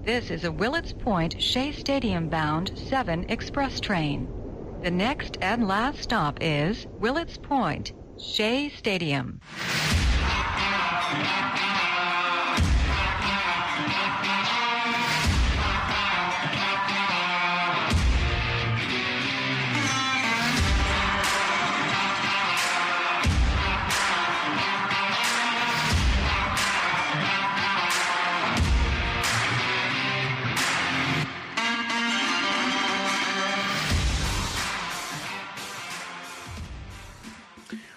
This is a Willets Point Shea Stadium bound 7 express train. The next and last stop is Willets Point, Shea Stadium.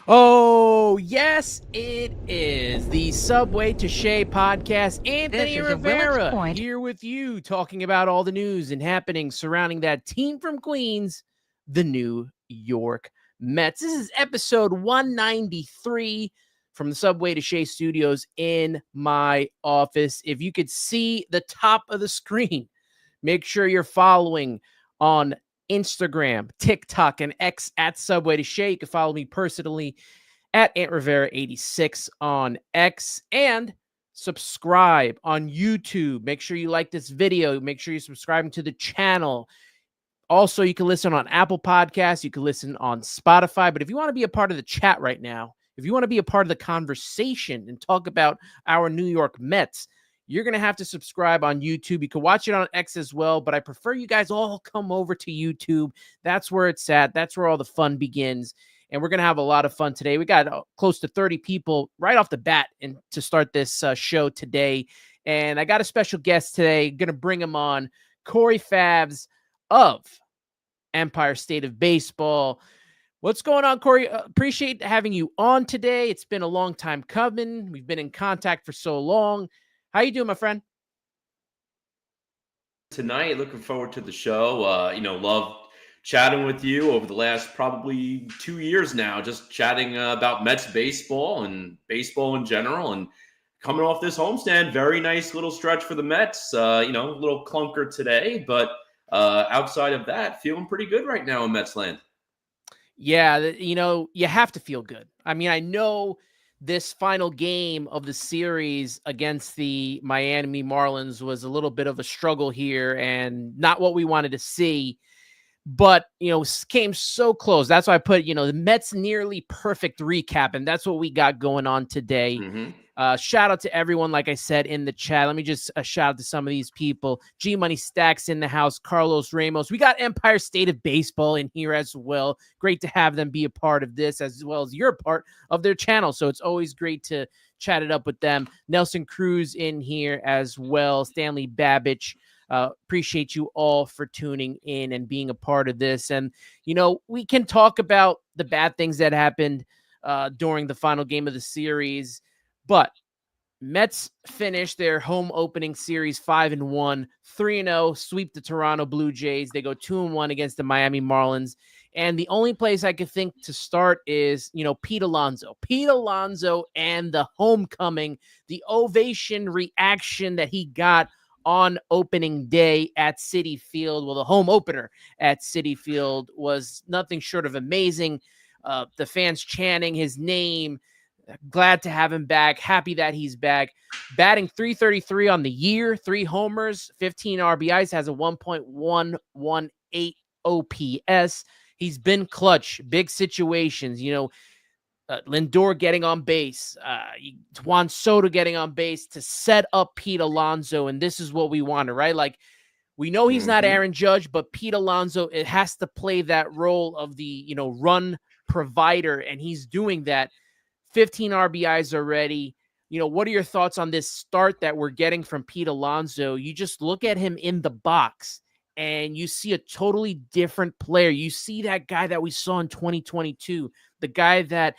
Oh, yes, it is the Subway to Shea podcast. Anthony Rivera here with you, talking about all the news and happenings surrounding that team from Queens, the New York Mets. This is episode 193 from the Subway to Shea studios in my office. If you could see the top of the screen, make sure you're following on Instagram, TikTok, and X at Subway to Shea. You can follow me personally at Ant Rivera 86 on X, and subscribe on YouTube. Make sure you like this video. Make sure you're subscribing to the channel. Also, you can listen on Apple Podcasts. You can listen on Spotify. But if you want to be a part of the chat right now, if you want to be a part of the conversation and talk about our New York Mets, you're going to have to subscribe on YouTube. You can watch it on X as well, but I prefer you guys all come over to YouTube. That's where it's at. That's where all the fun begins, and we're going to have a lot of fun today. We got close to 30 people right off the bat and to start this show today, and I got a special guest today. Going to bring him on, Corey Favs of Empire State of Baseball. What's going on, Corey? Appreciate having you on today. It's been a long time coming. We've been in contact for so long. How you doing, my friend? Tonight, looking forward to the show. Love chatting with you over the last probably 2 years now, just chatting about Mets baseball and baseball in general, and coming off this homestand. Very nice little stretch for the Mets. A little clunker today, but outside of that, feeling pretty good right now in Mets land. Yeah, you have to feel good. I mean, I know this final game of the series against the Miami Marlins was a little bit of a struggle here and not what we wanted to see, but, came so close. That's why I put, the Mets nearly perfect recap, and that's what we got going on today. Mm-hmm. Shout out to everyone, like I said, in the chat. Let me just shout out to some of these people. G-Money Stacks in the house, Carlos Ramos. We got Empire State of Baseball in here as well. Great to have them be a part of this, as well as you're a part of their channel. So it's always great to chat it up with them. Nelson Cruz in here as well. Stanley Babbage. Appreciate you all for tuning in and being a part of this. And, we can talk about the bad things that happened during the final game of the series. But Mets finished their home opening series 5-1, 3-0, sweep the Toronto Blue Jays. They go 2-1 against the Miami Marlins. And the only place I could think to start is, Pete Alonso. Pete Alonso and the homecoming, the ovation reaction that he got on opening day at Citi Field. Well, the home opener at Citi Field was nothing short of amazing. The fans chanting his name. Glad to have him back. Happy that he's back. Batting .333 on the year, 3 homers, 15 RBIs, has a 1.118 OPS. He's been clutch, big situations. Lindor getting on base, Juan Soto getting on base to set up Pete Alonso, and this is what we wanted, right? Like, we know he's not Aaron Judge, but Pete Alonso, it has to play that role of the, run provider, and he's doing that. 15 RBIs already. What are your thoughts on this start that we're getting from Pete Alonso? You just look at him in the box and you see a totally different player. You see that guy that we saw in 2022, the guy that,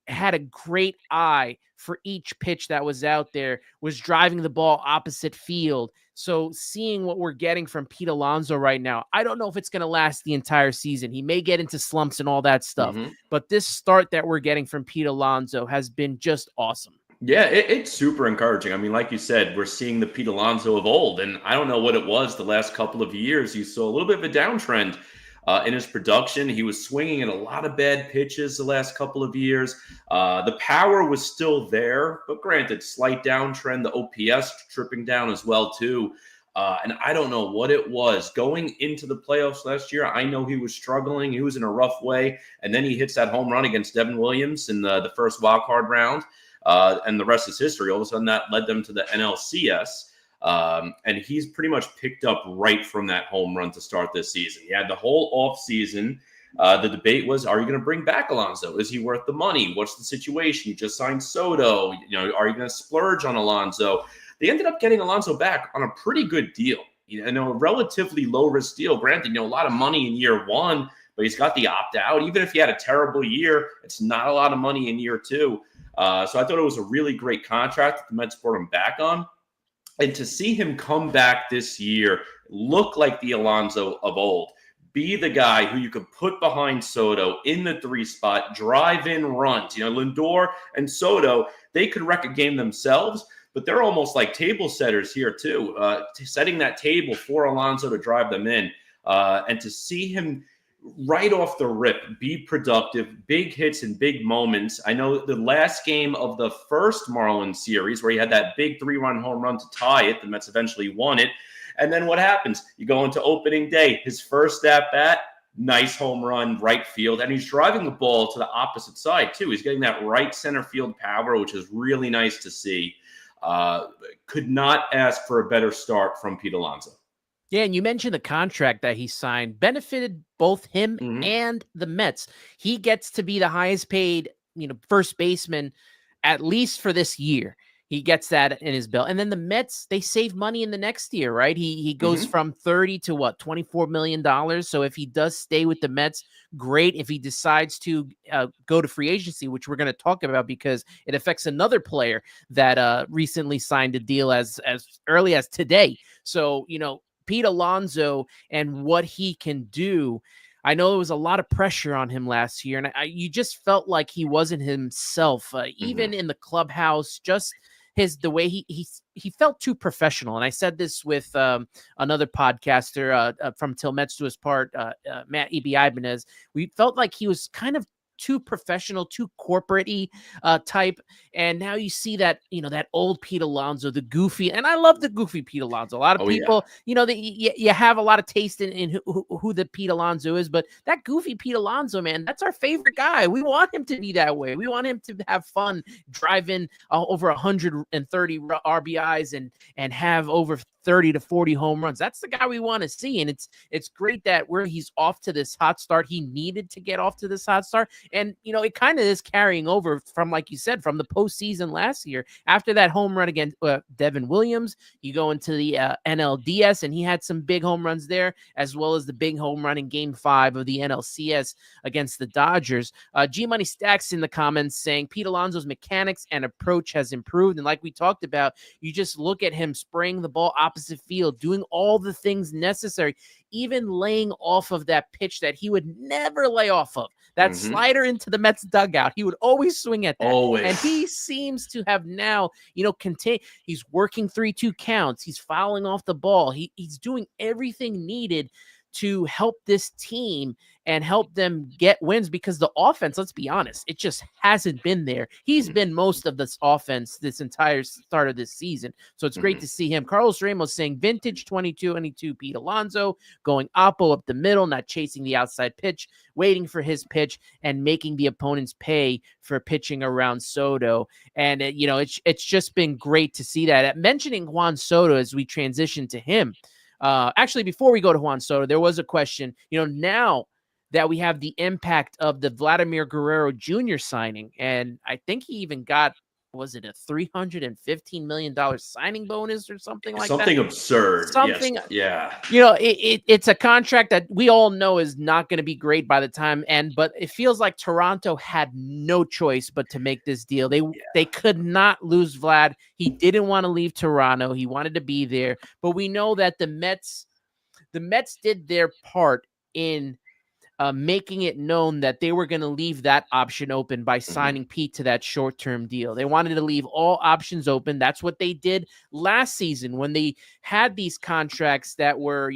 had a great eye for each pitch that was out there, was driving the ball opposite field. So seeing what we're getting from Pete Alonso right now, I don't know if it's going to last the entire season. He may get into slumps and all that stuff, but this start that we're getting from Pete Alonso has been just awesome. Yeah, it's super encouraging. I mean, like you said, we're seeing the Pete Alonso of old, and I don't know what it was the last couple of years. You saw a little bit of a downtrend in his production. He was swinging at a lot of bad pitches the last couple of years. The power was still there, but granted, slight downtrend. The OPS tripping down as well, too. And I don't know what it was. Going into the playoffs last year, I know he was struggling. He was in a rough way. And then he hits that home run against Devin Williams in the first wild card round. And the rest is history. All of a sudden, that led them to the NLCS. And he's pretty much picked up right from that home run to start this season. He had the whole offseason. The debate was, are you going to bring back Alonso? Is he worth the money? What's the situation? You just signed Soto. Are you going to splurge on Alonso? They ended up getting Alonso back on a pretty good deal. A relatively low-risk deal. Granted, a lot of money in year one, but he's got the opt-out. Even if he had a terrible year, it's not a lot of money in year two. So I thought it was a really great contract that the Mets brought him back on. And to see him come back this year, look like the Alonso of old, be the guy who you could put behind Soto in the 3 spot, drive in runs. Lindor and Soto, they could wreck a game themselves, but they're almost like table setters here too, setting that table for Alonso to drive them in. And to see him right off the rip be productive, big hits and big moments. I know the last game of the first Marlins series where he had that big 3-run home run to tie it, the Mets eventually won it. And then what happens? You go into opening day, his first at-bat, nice home run, right field, and he's driving the ball to the opposite side too. He's getting that right center field power, which is really nice to see. Could not ask for a better start from Pete Alonso. Yeah, and you mentioned the contract that he signed benefited both him and the Mets. He gets to be the highest paid, first baseman, at least for this year. He gets that in his belt. And then the Mets, they save money in the next year, right? He goes from 30 to $24 million. So if he does stay with the Mets, great. If he decides to go to free agency, which we're going to talk about because it affects another player that recently signed a deal as early as today. So, Pete Alonso and what he can do. I know there was a lot of pressure on him last year, and you just felt like he wasn't himself, even in the clubhouse, just the way he felt too professional. And I said this with another podcaster from Till Mets to His Part, Matt E.B. Ibanez. We felt like he was kind of too professional, too corporate-y type. And now you see that, that old Pete Alonso, the goofy, and I love the goofy Pete Alonso. A lot of people, you have a lot of taste in who the Pete Alonso is, but that goofy Pete Alonso, man, that's our favorite guy. We want him to be that way. We want him to have fun, drive in over 130 RBIs and have over 30 to 40 home runs. That's the guy we want to see. And it's great that he's off to this hot start. He needed to get off to this hot start. And, it kind of is carrying over from, like you said, from the postseason last year. After that home run against Devin Williams, you go into the NLDS, and he had some big home runs there, as well as the big home run in Game 5 of the NLCS against the Dodgers. G Money Stacks in the comments saying Pete Alonso's mechanics and approach has improved. And like we talked about, you just look at him spraying the ball opposite field, doing all the things necessary, even laying off of that pitch that he would never lay off of. That slider into the Mets dugout, he would always swing at that. Always. And he seems to have now, he's working 3-2 counts. He's fouling off the ball. He's doing everything needed to help this team and help them get wins, because the offense, let's be honest, it just hasn't been there. He's been most of this offense this entire start of this season. So it's great to see him. Carlos Ramos saying vintage 22 Pete Alonso, going oppo up the middle, not chasing the outside pitch, waiting for his pitch and making the opponents pay for pitching around Soto. And it's just been great to see that. Mentioning Juan Soto as we transition to him. Actually, before we go to Juan Soto, there was a question, now that we have the impact of the Vladimir Guerrero Jr. signing, and I think he even got, was it a $315 million signing bonus or something like that? Something absurd. Something, yes. Yeah. It's a contract that we all know is not going to be great by the time end, but it feels like Toronto had no choice but to make this deal. They could not lose Vlad. He didn't want to leave Toronto. He wanted to be there, but we know that the Mets did their part in making it known that they were going to leave that option open by signing Pete to that short-term deal. They wanted to leave all options open. That's what they did last season when they had these contracts that were,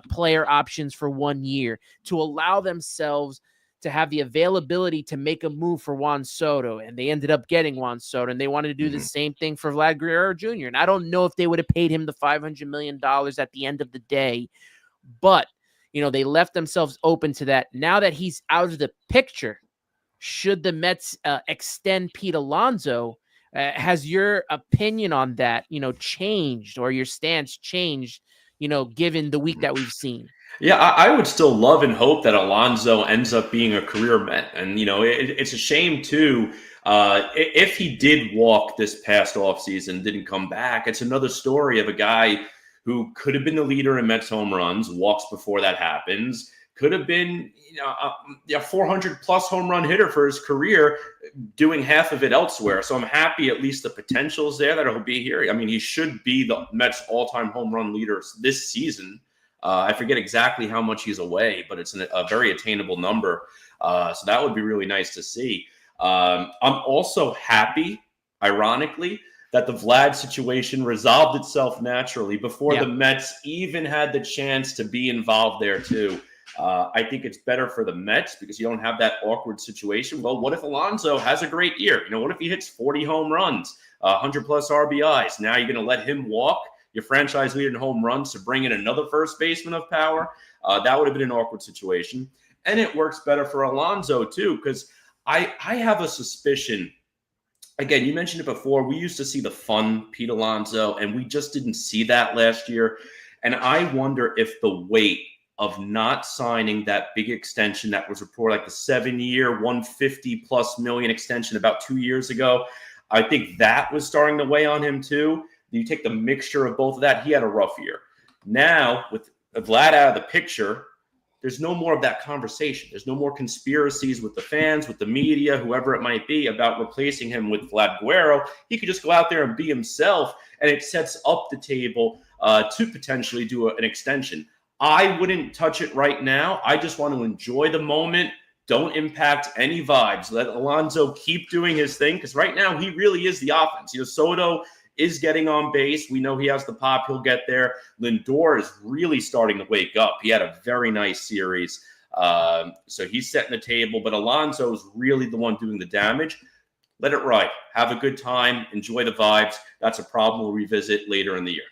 player options for 1 year, to allow themselves to have the availability to make a move for Juan Soto, and they ended up getting Juan Soto, and they wanted to do the same thing for Vlad Guerrero Jr. And I don't know if they would have paid him the $500 million at the end of the day, but they left themselves open to that. Now that he's out of the picture, should the Mets extend Pete Alonso? Has your opinion on that, changed, or your stance changed, given the week that we've seen? Yeah, I would still love and hope that Alonso ends up being a career Met. And, it's a shame, too, if he did walk this past offseason, didn't come back. It's another story of a guy who could have been the leader in Mets home runs, walks before that happens, could have been a 400-plus home run hitter for his career, doing half of it elsewhere. So I'm happy at least the potential's there that he'll be here. I mean, he should be the Mets all-time home run leader this season. I forget exactly how much he's away, but it's a very attainable number. So that would be really nice to see. I'm also happy, ironically, that the Vlad situation resolved itself naturally before the Mets even had the chance to be involved there too. I think it's better for the Mets because you don't have that awkward situation. Well, what if Alonso has a great year? What if he hits 40 home runs, 100-plus RBIs? Now you're going to let him walk, your franchise leader in home runs, to bring in another first baseman of power? That would have been an awkward situation. And it works better for Alonso, too, because I have a suspicion. Again, you mentioned it before. We used to see the fun Pete Alonso, and we just didn't see that last year. And I wonder if the weight of not signing that big extension that was reported, like the 7-year, $150+ million extension about 2 years ago, I think that was starting to weigh on him too. You take the mixture of both of that, he had a rough year. Now, with Vlad out of the picture, there's no more of that conversation. There's no more conspiracies with the fans, with the media, whoever it might be, about replacing him with Vlad Guerrero. He could just go out there and be himself, and it sets up the table to potentially do an extension. I wouldn't touch it right now. I just want to enjoy the moment. Don't impact any vibes. Let Alonso keep doing his thing, because right now he really is the offense. Soto is getting on base. We know he has the pop. He'll get there. Lindor is really starting to wake up. He had a very nice series. So he's setting the table, but Alonso is really the one doing the damage. Let it ride. Have a good time. Enjoy the vibes. That's a problem we'll revisit later in the year.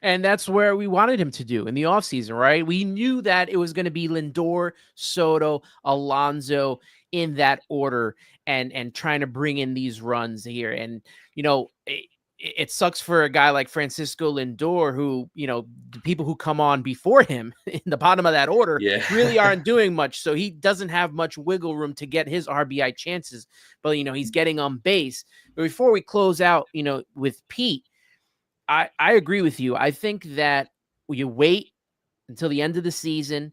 And that's where we wanted him to do in the offseason, right? We knew that it was going to be Lindor, Soto, Alonso in that order, and trying to bring in these runs here. And, it sucks for a guy like Francisco Lindor, who, the people who come on before him in the bottom of that order really aren't doing much. So he doesn't have much wiggle room to get his RBI chances, but, he's getting on base. But before we close out, with Pete, I agree with you. I think that you wait until the end of the season,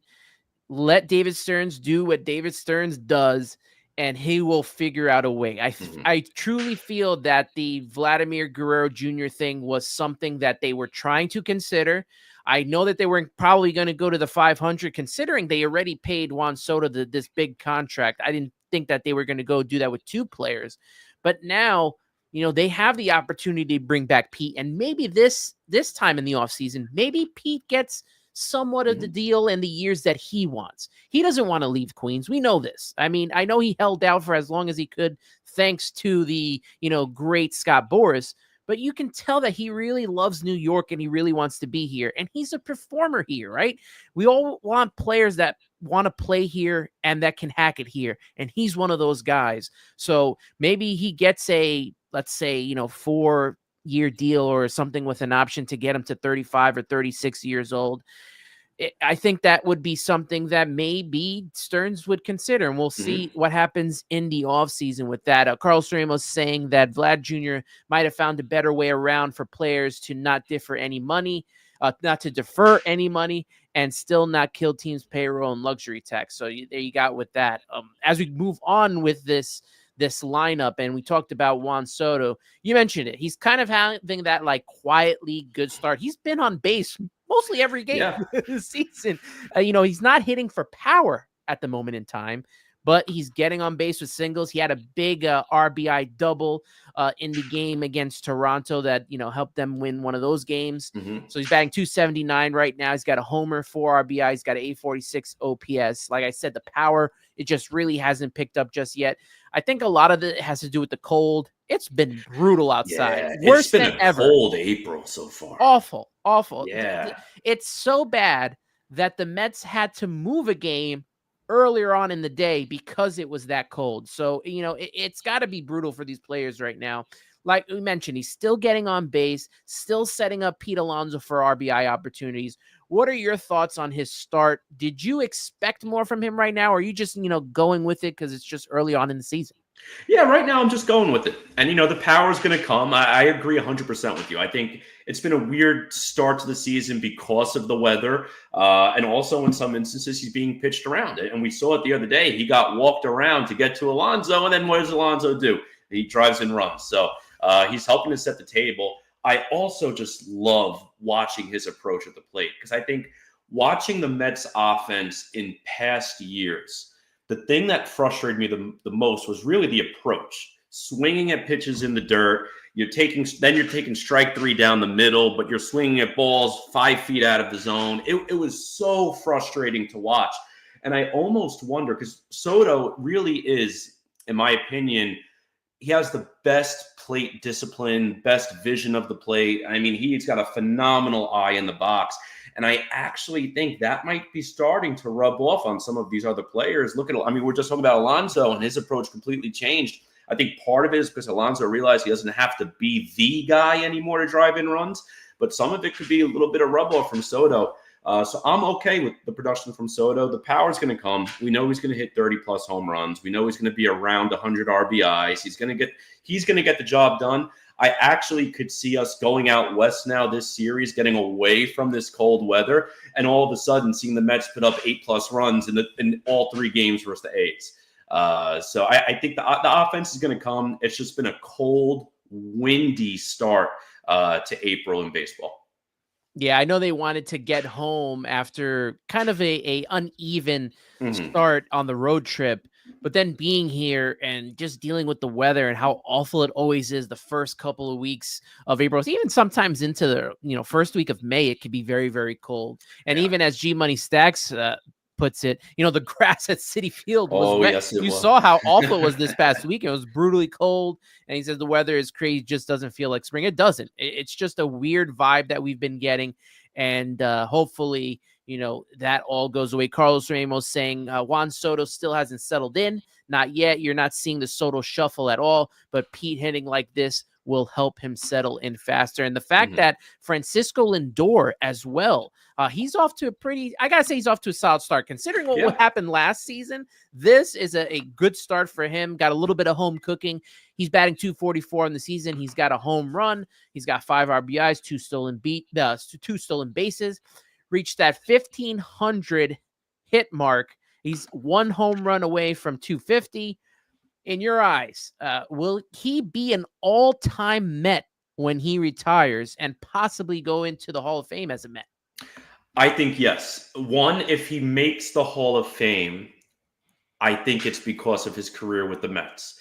let David Stearns do what David Stearns does, and he will figure out a way. I truly feel that the Vladimir Guerrero Jr. thing was something that they were trying to consider. I know that they were probably going to go to the 500, considering they already paid Juan Soto this big contract. I didn't think that they were going to go do that with two players. But now, they have the opportunity to bring back Pete. And maybe this time in the offseason, maybe Pete gets somewhat of the deal in the years that he wants. He doesn't want to leave Queens. We know this. I mean, I know he held out for as long as he could, thanks to the, great Scott Boras, but you can tell that he really loves New York and he really wants to be here. And he's a performer here, right? We all want players that want to play here and that can hack it here. And he's one of those guys. So maybe he gets a, let's say, 4-year deal or something with an option to get him to 35 or 36 years old. I think that would be something that maybe Stearns would consider, and we'll see what happens in the offseason with that. Carlos Ramos saying that Vlad Jr. might have found a better way around for players to not defer any money, and still not kill teams' payroll and luxury tax. So there you got with that. As we move on with this lineup, and we talked about Juan Soto, you mentioned it. He's kind of having that quietly good start. He's been on base mostly every game this season. He's not hitting for power at the moment in time, but he's getting on base with singles. He had a big RBI double in the game against Toronto that, helped them win one of those games. So he's batting 279 right now. He's got a homer, 4 RBI. He's got an 846 OPS. Like I said, the power, it just really hasn't picked up just yet. I think a lot of it has to do with the cold. It's been brutal outside. Yeah, Worse than ever. Cold April so far. Awful. Yeah. It's so bad that the Mets had to move a game earlier on in the day because it was that cold. So, it's got to be brutal for these players right now. Like we mentioned, he's still getting on base, still setting up Pete Alonso for RBI opportunities. What are your thoughts on his start? Did you expect more from him right now? Or are you just, going with it because it's just early on in the season? Yeah, right now I'm just going with it. And, the power is going to come. I agree 100% with you. I think it's been a weird start to the season because of the weather. And also in some instances, he's being pitched around. And we saw it the other day. He got walked around to get to Alonso. And then what does Alonso do? He drives and runs. So he's helping to set the table. I also just love watching his approach at the plate because I think watching the Mets offense in past years, the thing that frustrated me the most was really the approach. Swinging at pitches in the dirt. You're taking strike 3 down the middle, but you're swinging at balls 5 feet out of the zone. It was so frustrating to watch. And I almost wonder, because Soto really is, in my opinion, he has the best plate discipline, best vision of the plate. I mean, he's got a phenomenal eye in the box. And I actually think that might be starting to rub off on some of these other players. We're just talking about Alonso, and his approach completely changed. I think part of it is because Alonso realized he doesn't have to be the guy anymore to drive in runs, but some of it could be a little bit of rub off from Soto. So I'm okay with the production from Soto. The power's going to come. We know he's going to hit 30-plus home runs. We know he's going to be around 100 RBIs. He's going to get the job done. I actually could see us going out west now this series, getting away from this cold weather, and all of a sudden seeing the Mets put up 8-plus runs in all 3 games versus the A's. So I think the offense is going to come. It's just been a cold, windy start to April in baseball. Yeah, I know they wanted to get home after kind of a uneven start on the road trip, but then being here and just dealing with the weather and how awful it always is the first couple of weeks of April, even sometimes into the first week of May, it could be very, very cold. And even as G Money Stacks puts it, the grass at Citi Field was wet. Yes, you saw how awful it was this past week. It was brutally cold. And he says the weather is crazy, just doesn't feel like spring. It doesn't. It's just a weird vibe that we've been getting. And hopefully, that all goes away. Carlos Ramos saying Juan Soto still hasn't settled in. Not yet. You're not seeing the Soto shuffle at all. But Pete hitting like this will help him settle in faster. And the fact that Francisco Lindor as well, he's off to he's off to a solid start. Considering what happened last season, this is a good start for him. Got a little bit of home cooking. He's batting 244 in the season. He's got a home run. He's got 5 RBIs, 2 stolen bases. Reached that 1,500 hit mark. He's 1 home run away from 250. In your eyes, will he be an all-time Met when he retires and possibly go into the Hall of Fame as a Met? I think yes. One, if he makes the Hall of Fame, I think it's because of his career with the Mets.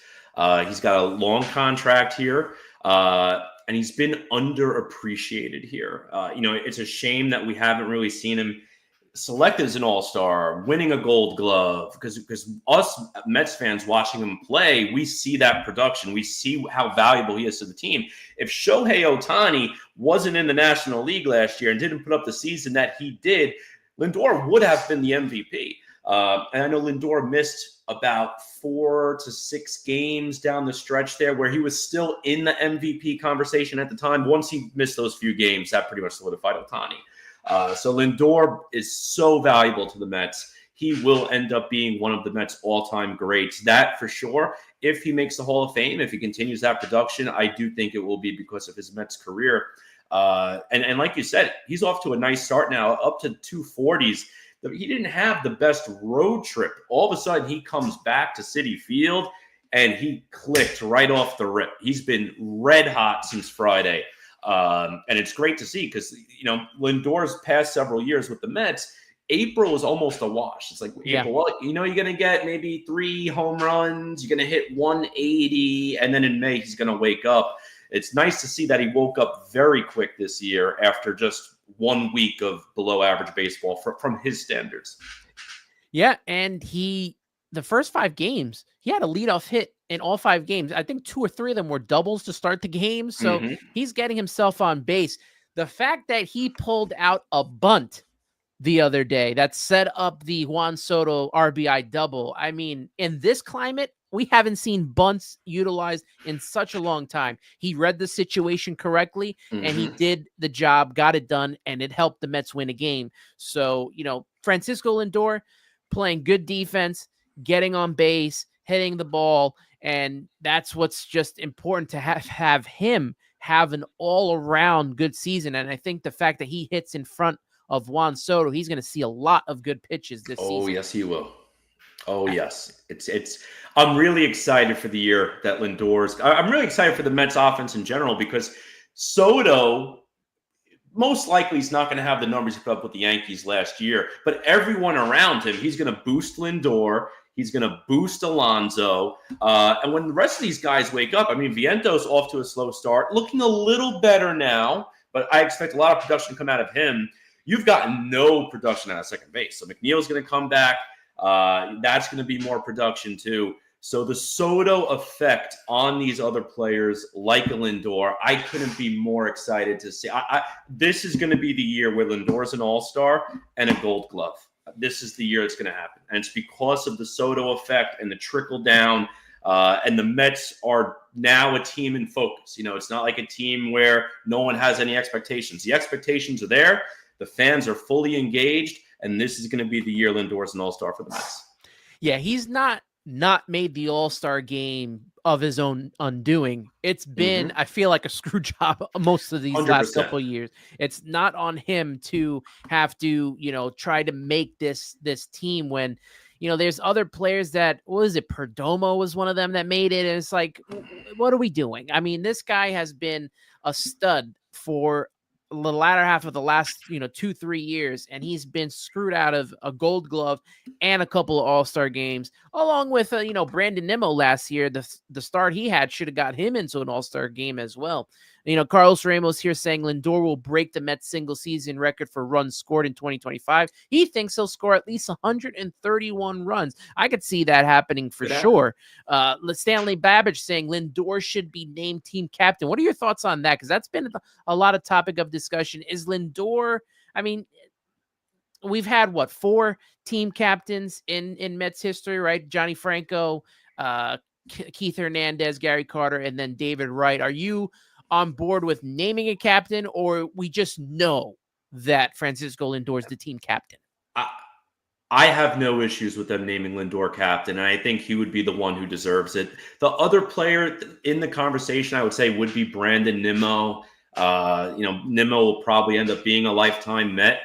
He's got a long contract here, and he's been underappreciated here. It's a shame that we haven't really seen him selected as an all-star, winning a Gold Glove, because us Mets fans watching him play, we see that production. We see how valuable he is to the team. If Shohei Ohtani wasn't in the National League last year and didn't put up the season that he did, Lindor would have been the MVP. And I know Lindor missed about 4 to 6 games down the stretch there where he was still in the MVP conversation at the time. Once he missed those few games, that pretty much solidified Ohtani. So Lindor is so valuable to the Mets. He will end up being one of the Mets' all-time greats. That for sure. If he makes the Hall of Fame, if he continues that production, I do think it will be because of his Mets career. And like you said, he's off to a nice start now, up to 240s. He didn't have the best road trip. All of a sudden, he comes back to Citi Field, and he clicked right off the rip. He's been red hot since Friday. And it's great to see because, Lindor's past several years with the Mets, April is almost a wash. It's like Yeah. April, well, you're going to get maybe 3 home runs. You're going to hit 180. And then in May, he's going to wake up. It's nice to see that he woke up very quick this year after just 1 week of below average baseball from his standards. Yeah. And the first 5 games, he had a leadoff hit in all 5 games. I think 2 or 3 of them were doubles to start the game. So he's getting himself on base. The fact that he pulled out a bunt the other day that set up the Juan Soto RBI double. I mean, in this climate, we haven't seen bunts utilized in such a long time. He read the situation correctly, and he did the job, got it done, and it helped the Mets win a game. So, Francisco Lindor playing good defense, getting on base, hitting the ball, and that's what's just important to have him have an all-around good season. And I think the fact that he hits in front of Juan Soto, he's going to see a lot of good pitches this season. Oh, yes, he will. Oh, yes. I'm really excited for the year that Lindor's. I'm really excited for the Mets offense in general because Soto most likely is not going to have the numbers he put up with the Yankees last year, but everyone around him, he's going to boost Lindor. He's going to boost Alonso. And when the rest of these guys wake up, I mean, Viento's off to a slow start, looking a little better now, but I expect a lot of production to come out of him. You've got no production out of second base. So McNeil's going to come back. That's going to be more production too. So the Soto effect on these other players like a Lindor, I couldn't be more excited to see. This is going to be the year where Lindor's an all-star and a gold glove. This is the year it's going to happen. And it's because of the Soto effect and the trickle down. And the Mets are now a team in focus. It's not like a team where no one has any expectations. The expectations are there. The fans are fully engaged, and this is going to be the year Lindor's an all-star for the Mets. Yeah, he's not made the all-star game of his own undoing. It's been, I feel like, a screw job most of these 100%. Last couple of years. It's not on him to have to, try to make this team when, there's other players that, what was it? Perdomo was one of them that made it. And it's like, what are we doing? I mean, this guy has been a stud for the latter half of the last, 2-3 years, and he's been screwed out of a gold glove and a couple of all-star games, along with, Brandon Nimmo last year. The start he had should have got him into an all-star game as well. Carlos Ramos here saying Lindor will break the Mets single season record for runs scored in 2025. He thinks he'll score at least 131 runs. I could see that happening for sure. Stanley Babbage saying Lindor should be named team captain. What are your thoughts on that? Because that's been a lot of topic of discussion. Is Lindor, I mean, we've had 4 team captains in Mets history, right? Johnny Franco, Keith Hernandez, Gary Carter, and then David Wright. Are you on board with naming a captain, or we just know that Francisco Lindor is the team captain? I have no issues with them naming Lindor captain, and I think he would be the one who deserves it. The other player in the conversation, I would say, would be Brandon Nimmo. Nimmo will probably end up being a lifetime Met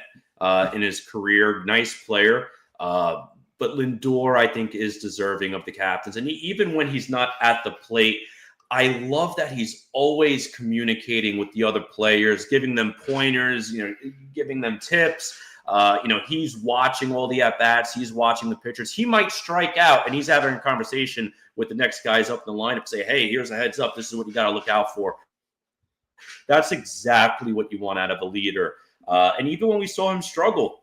in his career. Nice player. But Lindor, I think, is deserving of the captains. And even when he's not at the plate, I love that he's always communicating with the other players, giving them pointers, giving them tips. He's watching all the at-bats. He's watching the pitchers. He might strike out, and he's having a conversation with the next guys up in the lineup, say, hey, here's a heads up. This is what you got to look out for. That's exactly what you want out of a leader. And even when we saw him struggle,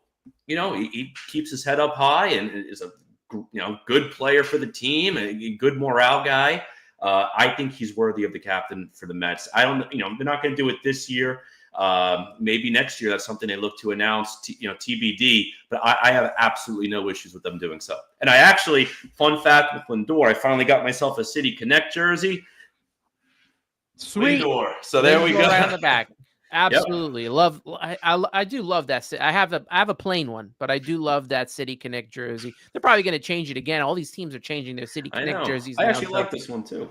he keeps his head up high and is a good player for the team, a good morale guy. I think he's worthy of the captain for the Mets. I don't, they're not going to do it this year. Maybe next year, that's something they look to announce, TBD. But I have absolutely no issues with them doing so. And I actually, fun fact with Lindor, I finally got myself a Citi Connect jersey. Sweet. Lindor. So there we go. Right on the back. Absolutely. Yep. I do love that. I have a plain one, but I do love that Citi Connect jersey. They're probably going to change it again. All these teams are changing their Citi Connect jerseys. I actually like this one too.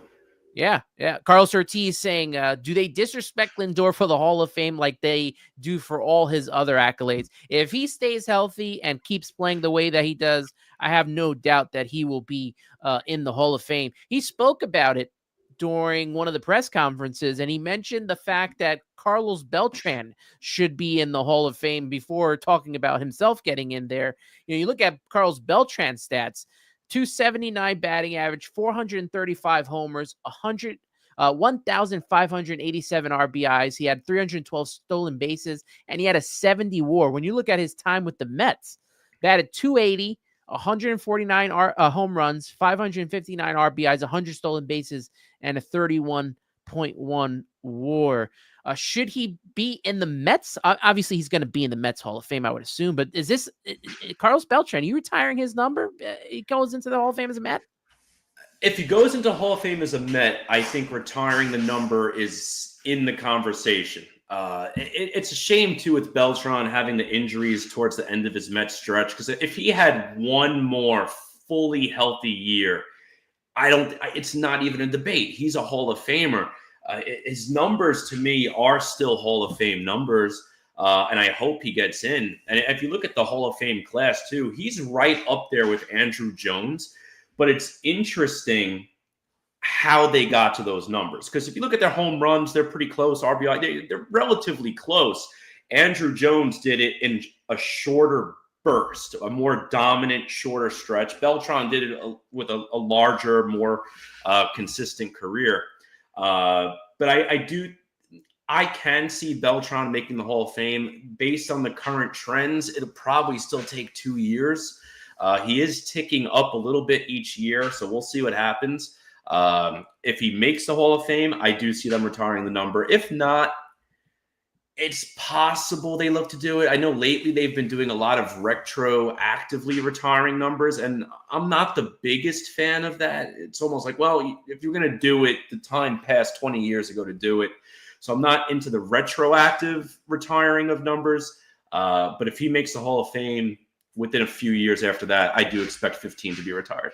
Yeah. Carlos Ortiz saying, do they disrespect Lindor for the Hall of Fame like they do for all his other accolades? If he stays healthy and keeps playing the way that he does, I have no doubt that he will be in the Hall of Fame. He spoke about it during one of the press conferences, and he mentioned the fact that Carlos Beltran should be in the Hall of Fame before talking about himself getting in there. You look at Carlos Beltran's stats, 279 batting average, 435 homers, 1,587 RBIs. He had 312 stolen bases, and he had a 70 WAR. When you look at his time with the Mets, batted 280, 149 home runs, 559 RBIs, 100 stolen bases, and a 31.1 WAR. Should he be in the Mets? Obviously, he's going to be in the Mets Hall of Fame, I would assume. But is this Carlos Beltran? Are you retiring his number? He goes into the Hall of Fame as a Met? If he goes into Hall of Fame as a Met, I think retiring the number is in the conversation. It's a shame, too, with Beltran having the injuries towards the end of his Met stretch, because if he had one more fully healthy year, it's not even a debate. He's a Hall of Famer. His numbers, to me, are still Hall of Fame numbers, and I hope he gets in. And if you look at the Hall of Fame class, too, he's right up there with Andrew Jones. But it's interesting how they got to those numbers. Because if you look at their home runs, they're pretty close. RBI, they're relatively close. Andrew Jones did it in a shorter burst, a more dominant, shorter stretch. Beltran did it with a larger, more consistent career. But I can see Beltran making the Hall of Fame. Based on the current trends, it'll probably still take 2 years. He is ticking up a little bit each year, so we'll see what happens. If he makes the Hall of Fame, I do see them retiring the number. If not, it's possible they look to do it. I know lately they've been doing a lot of retroactively retiring numbers, and I'm not the biggest fan of that. It's almost like, well, if you're going to do it, the time passed 20 years ago to do it. So I'm not into the retroactive retiring of numbers. But if he makes the Hall of Fame, within a few years after that, I do expect 15 to be retired.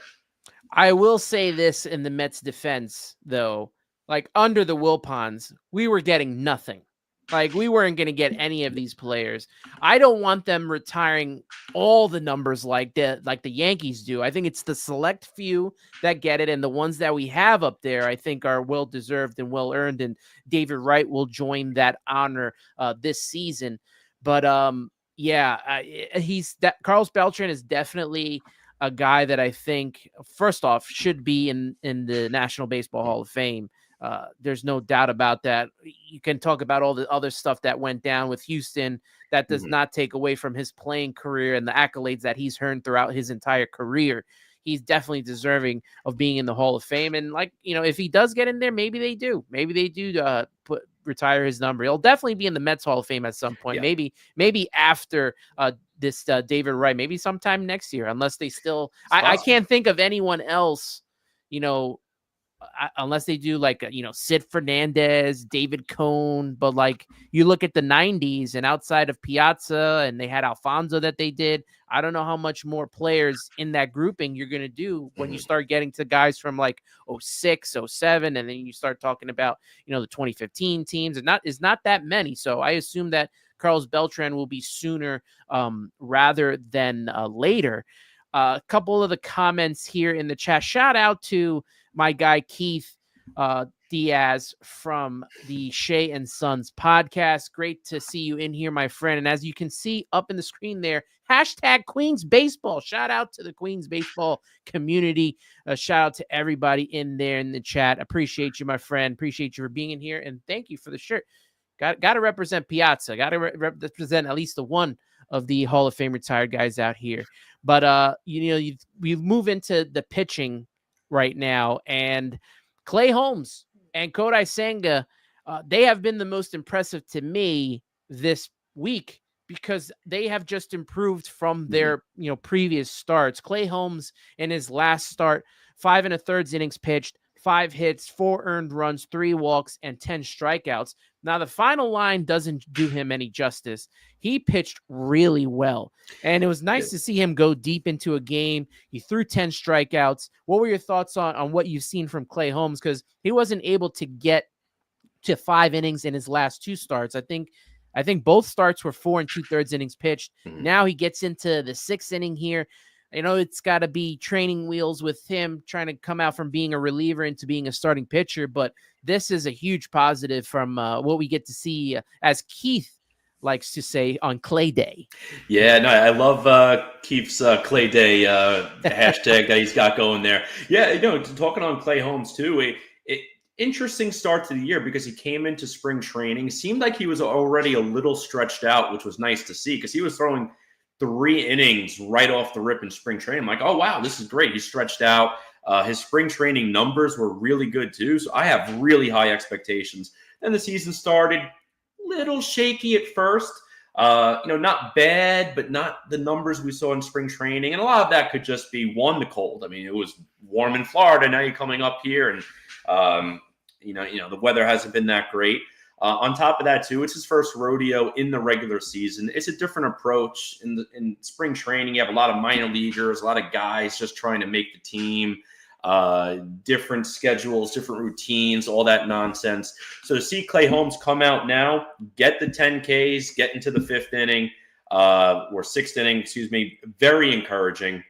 I will say this in the Mets' defense, though. Like, under the Wilpons, we were getting nothing. Like, we weren't going to get any of these players. I don't want them retiring all the numbers like the Yankees do. I think it's the select few that get it, and the ones that we have up there, I think, are well-deserved and well-earned, and David Wright will join that honor this season. But, Carlos Beltran is definitely a guy that I think, first off, should be in the National Baseball Hall of Fame. There's no doubt about that. You can talk about all the other stuff that went down with Houston. That does not take away from his playing career and the accolades that he's earned throughout his entire career. He's definitely deserving of being in the Hall of Fame. And if he does get in there, maybe they do. Maybe they do retire his number. He'll definitely be in the Mets Hall of Fame at some point. Yeah. Maybe after this David Wright, maybe sometime next year, unless they still. I can't think of anyone else, unless they do Sid Fernandez, David Cohn. But you look at the 90s and outside of Piazza, and they had Alfonso that they did. I don't know how much more players in that grouping you're going to do when you start getting to guys from 06, 07, and then you start talking about, the 2015 teams. It's not that many. So I assume that Carlos Beltran will be sooner rather than later. A couple of the comments here in the chat. Shout out to my guy, Keith Diaz from the Shea and Sons podcast. Great to see you in here, my friend. And as you can see up in the screen there, hashtag Queens Baseball. Shout out to the Queens Baseball community. Shout out to everybody in there in the chat. Appreciate you, my friend. Appreciate you for being in here. And thank you for the shirt. Got to represent Piazza. Got to represent at least the one of the Hall of Fame retired guys out here. But, we move into the pitching right now. And Clay Holmes and Kodai Senga, they have been the most impressive to me this week because they have just improved from their previous starts. Clay Holmes in his last start, 5 1/3 innings pitched, 5 hits, 4 earned runs, 3 walks, and 10 strikeouts. Now, the final line doesn't do him any justice. He pitched really well, and it was nice to see him go deep into a game. He threw 10 strikeouts. What were your thoughts on what you've seen from Clay Holmes? Because he wasn't able to get to 5 innings in his last 2 starts. I think both starts were 4 2/3 innings pitched. Now he gets into the 6th inning here. I know it's got to be training wheels with him trying to come out from being a reliever into being a starting pitcher, but this is a huge positive from what we get to see, as Keith likes to say, on Clay Day. Yeah, no, I love Keith's Clay Day hashtag that he's got going there. Yeah, talking on Clay Holmes too, interesting start to the year because he came into spring training. Seemed like he was already a little stretched out, which was nice to see because he was throwing 3 innings right off the rip in spring training. I'm like, oh, wow, this is great. He's stretched out. His spring training numbers were really good too. So I have really high expectations. Then the season started little shaky at first. Not bad, but not the numbers we saw in spring training. And a lot of that could just be, one, the cold. I mean, it was warm in Florida. Now you're coming up here and, the weather hasn't been that great. On top of that, too, it's his first rodeo in the regular season. It's a different approach. In spring training, you have a lot of minor leaguers, a lot of guys just trying to make the team, different schedules, different routines, all that nonsense. So to see Clay Holmes come out now, get the 10 Ks, get into the 5th inning, or 6th inning, very encouraging.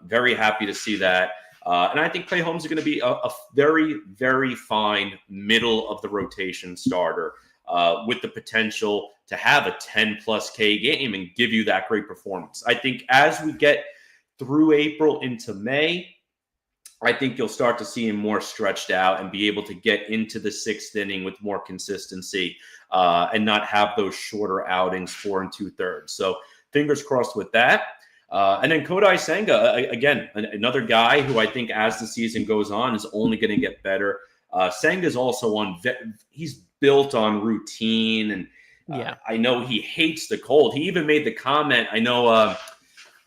Very happy to see that. And I think Clay Holmes is going to be a very, very fine middle of the rotation starter with the potential to have a 10+ K game and give you that great performance. I think as we get through April into May, I think you'll start to see him more stretched out and be able to get into the 6th inning with more consistency and not have those shorter outings, 4 2/3. So fingers crossed with that. And then Kodai Senga, again, another guy who I think as the season goes on is only going to get better. Senga's also he's built on routine. And I know he hates the cold. He even made the comment, I know,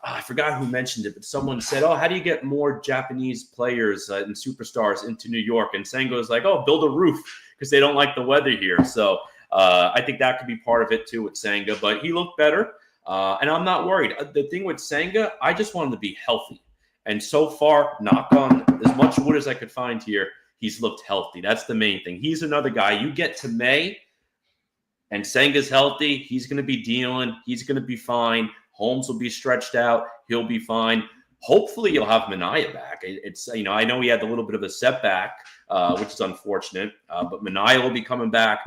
I forgot who mentioned it, but someone said, how do you get more Japanese players and superstars into New York? And Senga was like, build a roof because they don't like the weather here. So I think that could be part of it too with Senga, but he looked better. And I'm not worried. The thing with Senga, I just want him to be healthy. And so far, knock on as much wood as I could find here, he's looked healthy. That's the main thing. He's another guy. You get to May and Senga's healthy, he's going to be dealing. He's going to be fine. Holmes will be stretched out. He'll be fine. Hopefully you'll have Minaya back. I know he had a little bit of a setback, which is unfortunate, but Minaya will be coming back.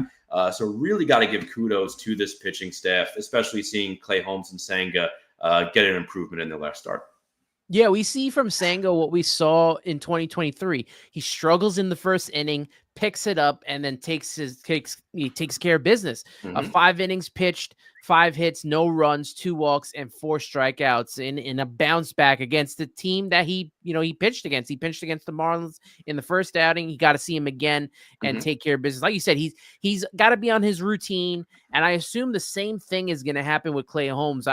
So really got to give kudos to this pitching staff, especially seeing Clay Holmes and Senga get an improvement in their last start. Yeah, we see from Senga what we saw in 2023. He struggles in the first inning, picks it up, and then takes care of business. 5 innings pitched, 5 hits, no runs, 2 walks, and 4 strikeouts in a bounce back against the team that he pitched against. He pitched against the Marlins in the first outing. You got to see him again and take care of business. Like you said, he's got to be on his routine, and I assume the same thing is going to happen with Clay Holmes.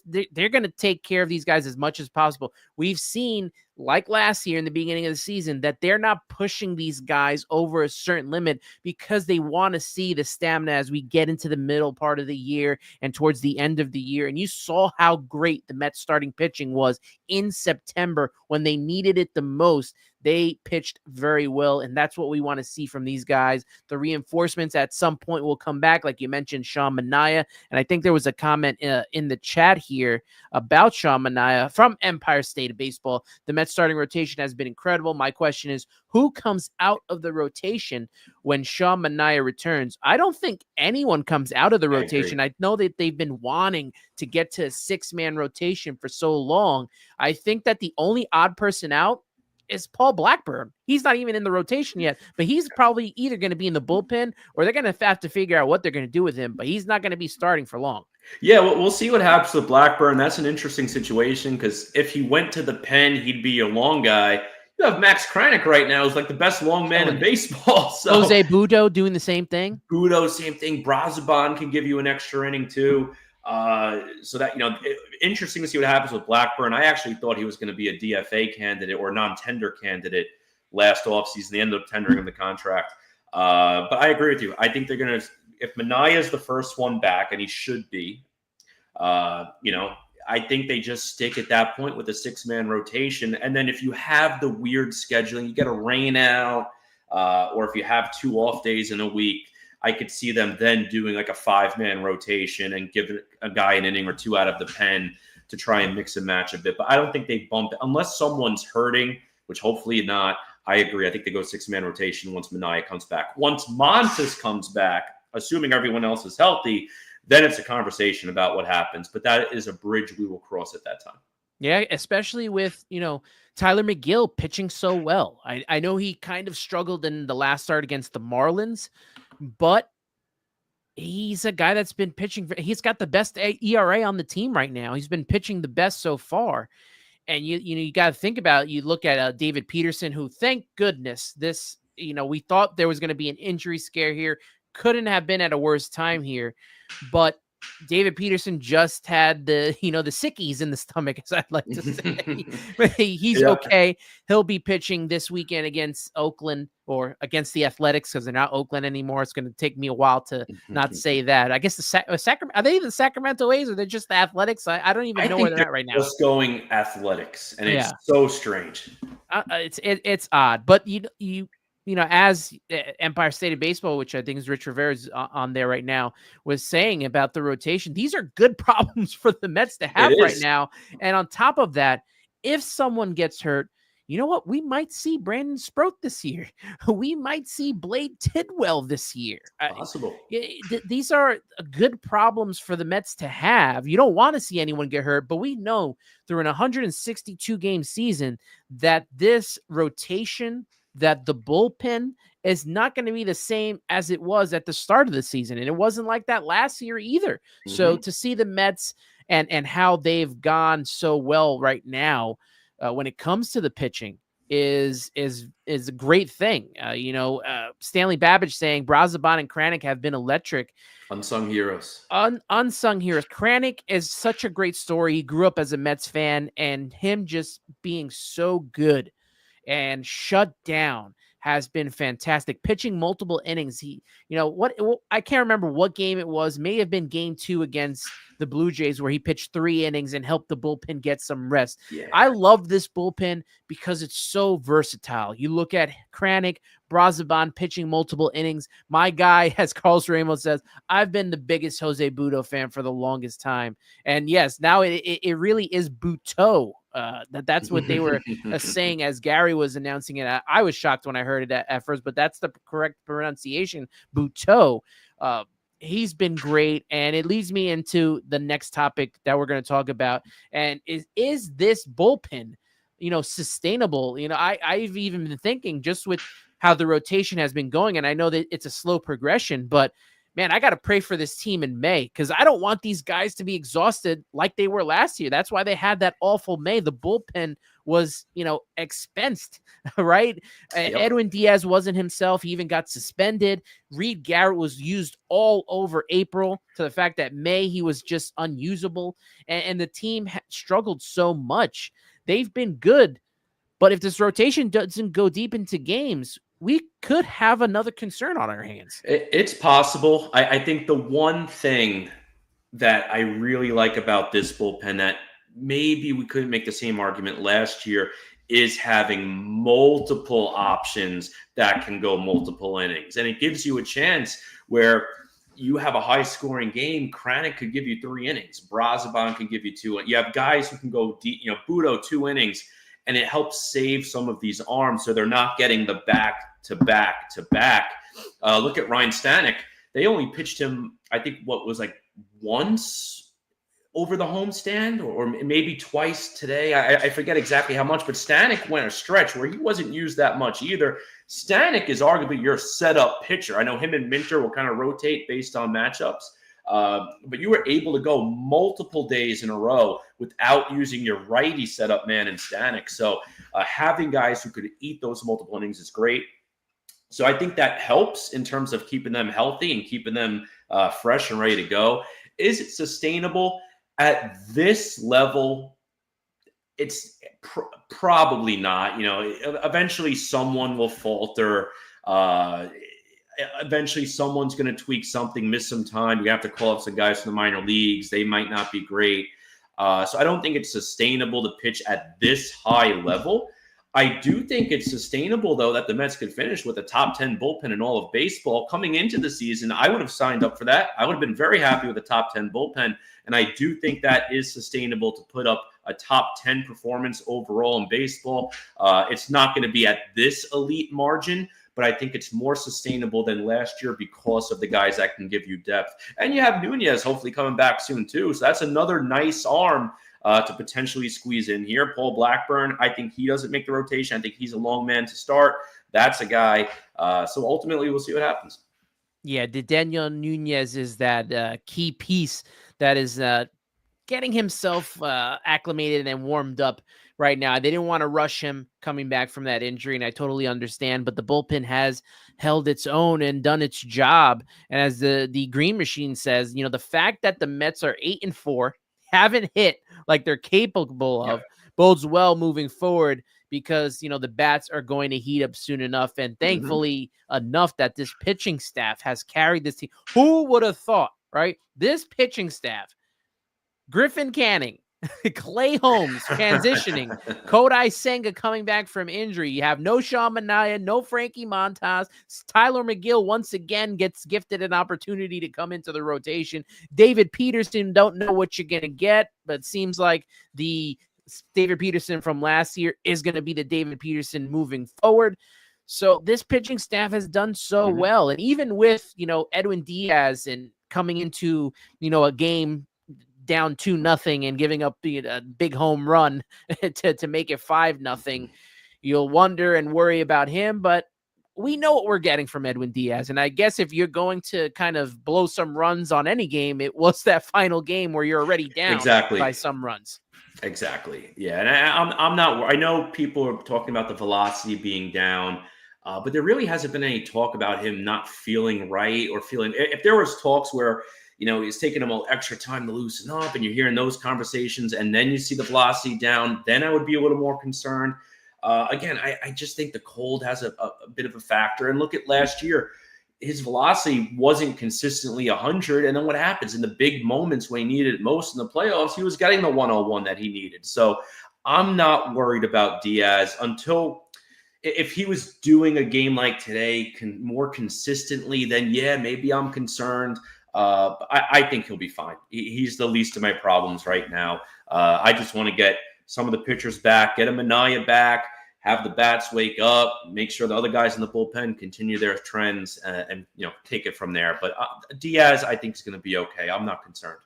They're going to take care of these guys as much as possible. We've seen, like last year in the beginning of the season, that they're not pushing these guys over a certain limit because they want to see the stamina as we get into the middle part of the year and towards the end of the year. And you saw how great the Mets starting pitching was in September when they needed it the most. They pitched very well, and that's what we want to see from these guys. The reinforcements at some point will come back, like you mentioned, Sean Manaea. And I think there was a comment in the chat here about Sean Manaea from Empire State of Baseball. The Mets starting rotation has been incredible. My question is, who comes out of the rotation when Sean Manaea returns? I don't think anyone comes out of the rotation. I know that they've been wanting to get to a 6-man rotation for so long. I think that the only odd person out is Paul Blackburn. He's not even in the rotation yet, but he's probably either going to be in the bullpen or they're going to have to figure out what they're going to do with him, but he's not going to be starting for long. Yeah, we'll see what happens with Blackburn. That's an interesting situation because if he went to the pen, he'd be a long guy. You have Max Kranick right now, who's like the best long man in baseball. So Jose Budo doing the same thing. Budo, same thing. Brazoban can give you an extra inning too. So that, interesting to see what happens with Blackburn. I actually thought he was going to be a DFA candidate or non-tender candidate last offseason. They ended up tendering him the contract. But I agree with you. I think they're going to, if Manaea is the first one back, and he should be, I think they just stick at that point with a 6-man rotation. And then if you have the weird scheduling, you get a rain out, or if you have 2 off days in a week, I could see them then doing like a 5-man rotation and giving a guy an inning or 2 out of the pen to try and mix and match a bit. But I don't think they bump it unless someone's hurting, which hopefully not. I agree. I think they go 6-man rotation once Minaya comes back. Once Montes comes back, assuming everyone else is healthy, then it's a conversation about what happens. But that is a bridge we will cross at that time. Yeah, especially with, Tyler McGill pitching so well. I know he kind of struggled in the last start against the Marlins, but he's a guy that's been pitching. He's got the best ERA on the team right now. He's been pitching the best so far. And you got to think about, you look at David Peterson, who, thank goodness, we thought there was going to be an injury scare here. Couldn't have been at a worse time here. But David Peterson just had the sickies in the stomach, as I'd like to say. But he's okay. He'll be pitching this weekend against Oakland, or against the Athletics, because they're not Oakland anymore. It's going to take me a while to not say that. I guess the Sacramento, are they the Sacramento A's, or they're just the Athletics? I don't even know where they're at right now. Just going Athletics, and it's so strange. It's odd, but as Empire State of Baseball, which I think is Rich Rivera's on there right now, was saying about the rotation, these are good problems for the Mets to have right now. And on top of that, if someone gets hurt, you know what? We might see Brandon Sproat this year. We might see Blade Tidwell this year. Possible. These are good problems for the Mets to have. You don't want to see anyone get hurt, but we know through an 162-game season that this rotation, that the bullpen is not going to be the same as it was at the start of the season. And it wasn't like that last year either. Mm-hmm. So to see the Mets and how they've gone so well right now when it comes to the pitching is a great thing. Stanley Babbage saying Brazoban and Kranick have been electric. Unsung heroes. Unsung heroes. Kranick is such a great story. He grew up as a Mets fan, and him just being so good and shut down has been fantastic. Pitching multiple innings. I can't remember what game it was. May have been game 2 against the Blue Jays, where he pitched 3 innings and helped the bullpen get some rest. Yeah. I love this bullpen because it's so versatile. You look at Kranick, Brazoban pitching multiple innings. My guy, as Carlos Ramos says, I've been the biggest Jose Butto fan for the longest time. And yes, now it really is Butto. That's what they were saying as Gary was announcing it. I was shocked when I heard it at first, but that's the correct pronunciation, Butto. He's been great, and it leads me into the next topic that we're going to talk about. And is this bullpen, sustainable? I've even been thinking, just with how the rotation has been going, and I know that it's a slow progression, but man, I got to pray for this team in May, because I don't want these guys to be exhausted like they were last year. That's why they had that awful May. The bullpen was, expensed, right? Yep. Edwin Diaz wasn't himself. He even got suspended. Reed Garrett was used all over April, to the fact that May he was just unusable. And the team struggled so much. They've been good, but if this rotation doesn't go deep into games, we could have another concern on our hands. It's possible. I think the one thing that I really like about this bullpen that maybe we couldn't make the same argument last year is having multiple options that can go multiple innings. And it gives you a chance where you have a high-scoring game. Kranick could give you 3 innings. Brazoban can give you 2. You have guys who can go deep, Butto 2 innings. And it helps save some of these arms so they're not getting the back-to-back-to-back. Look at Ryan Stanek. They only pitched him, I think, once over the homestand, or maybe twice today. I forget exactly how much, but Stanek went a stretch where he wasn't used that much either. Stanek is arguably your setup pitcher. I know him and Minter will kind of rotate based on matchups. But you were able to go multiple days in a row without using your righty setup man in Stanek. So having guys who could eat those multiple innings is great. So I think that helps in terms of keeping them healthy and keeping them fresh and ready to go. Is it sustainable at this level? It's probably not. Eventually someone will falter. Eventually someone's going to tweak something, miss some time. You have to call up some guys from the minor leagues. They might not be great. So I don't think it's sustainable to pitch at this high level. I do think it's sustainable, though, that the Mets could finish with a top 10 bullpen in all of baseball. Coming into the season, I would have signed up for that. I would have been very happy with a top 10 bullpen. And I do think that is sustainable to put up a top 10 performance overall in baseball. It's not going to be at this elite margin, but I think it's more sustainable than last year because of the guys that can give you depth. And you have Nunez hopefully coming back soon, too. So that's another nice arm to potentially squeeze in here. Paul Blackburn, I think he doesn't make the rotation. I think he's a long man to start. That's a guy. So ultimately, we'll see what happens. Yeah, Daniel Nunez is that key piece that is getting himself acclimated and warmed up right now. They didn't want to rush him coming back from that injury, and I totally understand, but the bullpen has held its own and done its job. And as the Green Machine says, the fact that the Mets are 8-4, haven't hit like they're capable of, bodes well moving forward, because the bats are going to heat up soon enough, and thankfully enough that this pitching staff has carried this team. Who would have thought, right? This pitching staff, Griffin Canning, Clay Holmes transitioning, Kodai Senga coming back from injury. You have no Sean Manaea, no Frankie Montas. Tyler McGill once again gets gifted an opportunity to come into the rotation. David Peterson, don't know what you're going to get, but seems like the David Peterson from last year is going to be the David Peterson moving forward. So this pitching staff has done so well. And even with, Edwin Diaz and coming into, a game down 2-0 and giving up a big home run to make it 5-0, you'll wonder and worry about him, but we know what we're getting from Edwin Diaz. And I guess if you're going to kind of blow some runs on any game, it was that final game where you're already down by some runs. Exactly. Yeah. And I'm not, I know people are talking about the velocity being down, but there really hasn't been any talk about him not feeling right or feeling, if there was talks where, it's taking him a little extra time to loosen up, and you're hearing those conversations, and then you see the velocity down, then I would be a little more concerned. Again, I just think the cold has a bit of a factor. And look at last year, his velocity wasn't consistently 100. And then what happens in the big moments when he needed it most in the playoffs, he was getting the 101 that he needed. So I'm not worried about Diaz until if he was doing a game like today more consistently, then yeah, maybe I'm concerned. I think he'll be fine. He's the least of my problems right now. I just want to get some of the pitchers back, get a Manaea back, have the bats wake up, make sure the other guys in the bullpen continue their trends, and take it from there. But Diaz, I think, is going to be okay. I'm not concerned.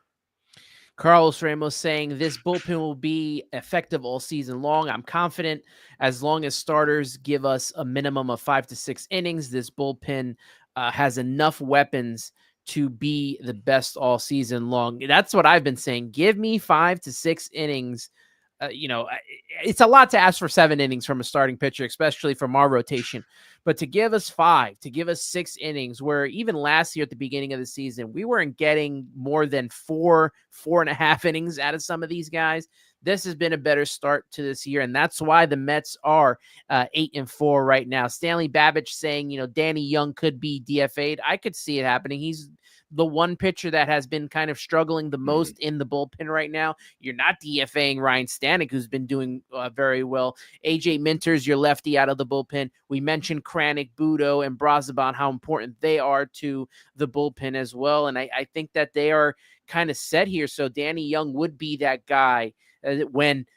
Carlos Ramos saying this bullpen will be effective all season long. I'm confident as long as starters give us a minimum of 5 to 6 innings, this bullpen has enough weapons to be the best all season long. That's what I've been saying. Give me 5 to 6 innings. It's a lot to ask for 7 innings from a starting pitcher, especially from our rotation. But to give us 5, to give us 6 innings, where even last year at the beginning of the season, we weren't getting more than 4.5 innings out of some of these guys. This has been a better start to this year, and that's why the Mets are 8-4 right now. Stanley Babbage saying, Danny Young could be DFA'd. I could see it happening. He's the one pitcher that has been kind of struggling the most in the bullpen right now. You're not DFAing Ryan Stanek, who's been doing very well. AJ Minter's your lefty out of the bullpen. We mentioned Kranick, Budo, and Brazaban, how important they are to the bullpen as well. And I think that they are kind of set here. So Danny Young would be that guy when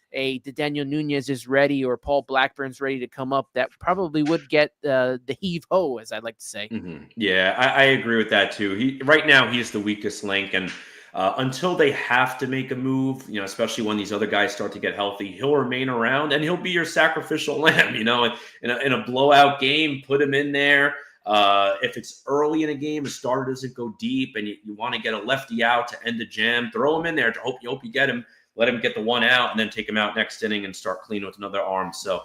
Daniel Nunez is ready or Paul Blackburn's ready to come up, that probably would get the heave-ho, as I'd like to say. Yeah, I agree with that too. Right now, he's the weakest link. And until they have to make a move, especially when these other guys start to get healthy, he'll remain around and he'll be your sacrificial lamb, in a blowout game, put him in there. If it's early in a game, a starter doesn't go deep and you want to get a lefty out to end the jam, throw him in there to hope you get him. Let him get the one out and then take him out next inning and start clean with another arm. So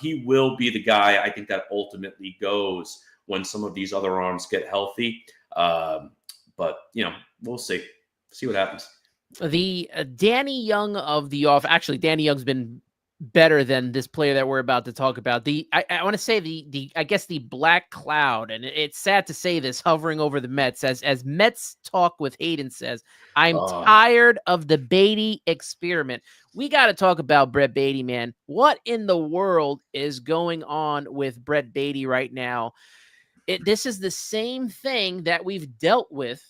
he will be the guy, I think, that ultimately goes when some of these other arms get healthy. But, we'll see. See what happens. The Danny Young of the off. Actually, Danny Young's been better than this player that we're about to talk about. I want to say I guess the black cloud, and it's sad to say this, hovering over the Mets, as Mets Talk with Hayden says, I'm tired of the Baty experiment. We got to talk about Brett Baty, man. What in the world is going on with Brett Baty right now? This is the same thing that we've dealt with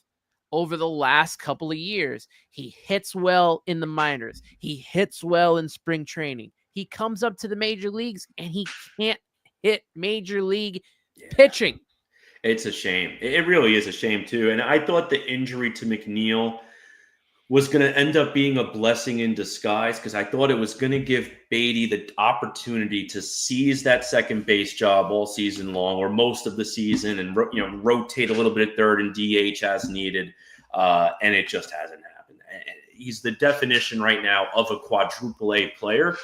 over the last couple of years. He hits well in the minors. He hits well in spring training. He comes up to the major leagues and he can't hit major league pitching. It's a shame. It really is a shame too. And I thought the injury to McNeil was going to end up being a blessing in disguise, because I thought it was going to give Baty the opportunity to seize that second base job all season long, or most of the season, and rotate a little bit at third and DH as needed. And it just hasn't happened. He's the definition right now of a quadruple A player.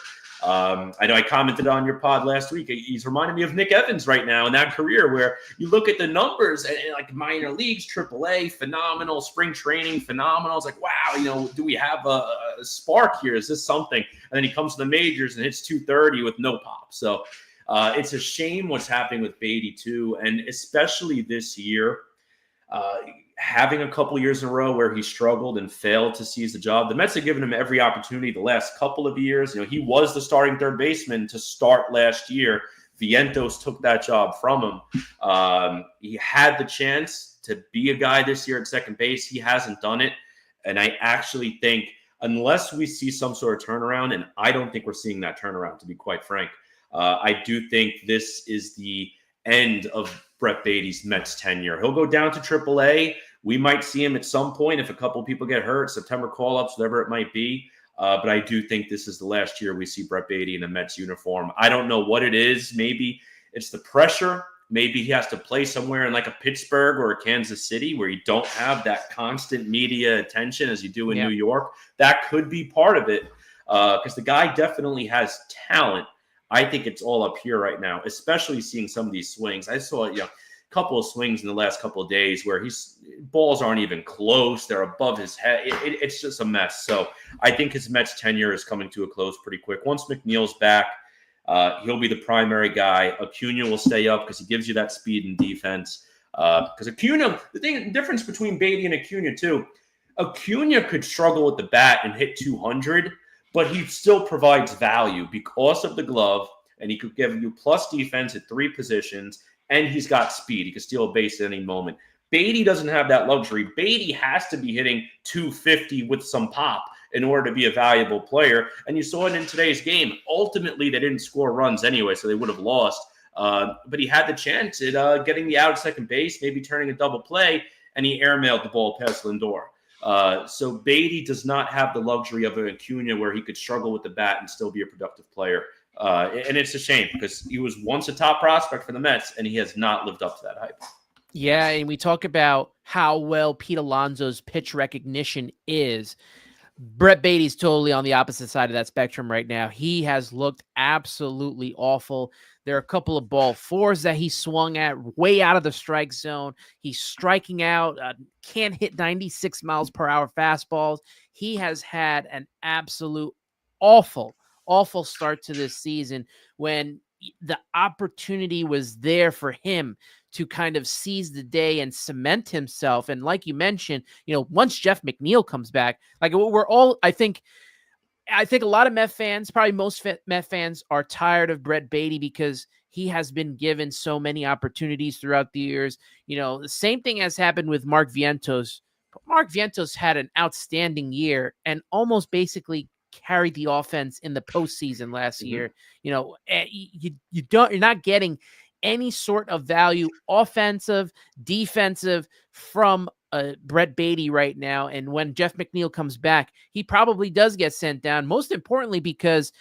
I know I commented on your pod last week. He's reminding me of Nick Evans right now in that career, where you look at the numbers and like minor leagues, AAA, phenomenal, spring training, phenomenal. It's like, wow, do we have a spark here? Is this something? And then he comes to the majors and hits 230 with no pop. So it's a shame what's happening with Baty too. And especially this year, having a couple years in a row where he struggled and failed to seize the job. The Mets have given him every opportunity the last couple of years. He was the starting third baseman to start last year. Vientos took that job from him. He had the chance to be a guy this year at second base. He hasn't done it. And I actually think, unless we see some sort of turnaround, and I don't think we're seeing that turnaround, to be quite frank, I do think this is the end of Brett Baty's Mets tenure. He'll go down to AAA. We might see him at some point if a couple of people get hurt, September call-ups, whatever it might be. But I do think this is the last year we see Brett Baty in a Mets uniform. I don't know what it is. Maybe it's the pressure. Maybe he has to play somewhere in like a Pittsburgh or a Kansas City where you don't have that constant media attention as you do in New York. That could be part of it, because the guy definitely has talent. I think it's all up here right now, especially seeing some of these swings. I saw, couple of swings in the last couple of days where balls aren't even close. They're above his head. It's just a mess. So I think his Mets tenure is coming to a close pretty quick. Once McNeil's back, he'll be the primary guy. Acuna will stay up because he gives you that speed and defense. Because Acuna, the difference between Baty and Acuna too, Acuna could struggle with the bat and hit 200, but he still provides value because of the glove, and he could give you plus defense at three positions. And he's got speed. He can steal a base at any moment. Baty doesn't have that luxury. Baty has to be hitting 250 with some pop in order to be a valuable player. And you saw it in today's game. Ultimately, they didn't score runs anyway, so they would have lost. But he had the chance at getting the out at second base, maybe turning a double play, and he airmailed the ball past Lindor. So Baty does not have the luxury of an Acuna where he could struggle with the bat and still be a productive player. And it's a shame because he was once a top prospect for the Mets, and he has not lived up to that hype. Yeah, and we talk about how well Pete Alonso's pitch recognition is. Brett Baty's totally on the opposite side of that spectrum right now. He has looked absolutely awful. There are a couple of ball fours that he swung at way out of the strike zone. He's striking out, can't hit 96 miles per hour fastballs. He has had an absolute awful start to this season when the opportunity was there for him to kind of seize the day and cement himself. And like you mentioned, once Jeff McNeil comes back, like we're all, I think a lot of Met fans, probably most Met fans, are tired of Brett Baty because he has been given so many opportunities throughout the years. The same thing has happened with Mark Vientos. Mark Vientos had an outstanding year and almost basically carried the offense in the postseason last year. You're not getting any sort of value, offensive, defensive, from Brett Baty right now. And when Jeff McNeil comes back, he probably does get sent down. Most importantly, because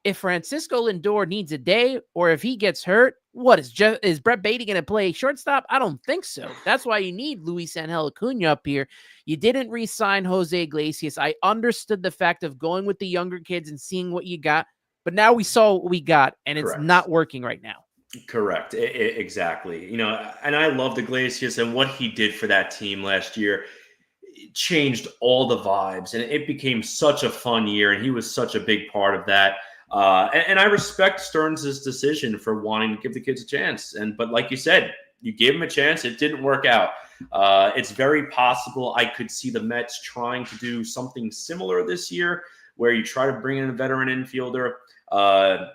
if Francisco Lindor needs a day, or if he gets hurt, is Brett Baty going to play shortstop? I don't think so. That's why you need Luis Angel Acuna up here. You didn't re-sign Jose Iglesias. I understood the fact of going with the younger kids and seeing what you got, but now we saw what we got, and it's not working right now. Correct. Exactly. And I loved Iglesias, and what he did for that team last year changed all the vibes, and it became such a fun year, and he was such a big part of that. And I respect Stearns' decision for wanting to give the kids a chance. But like you said, you gave him a chance. It didn't work out. It's very possible I could see the Mets trying to do something similar this year, where you try to bring in a veteran infielder. I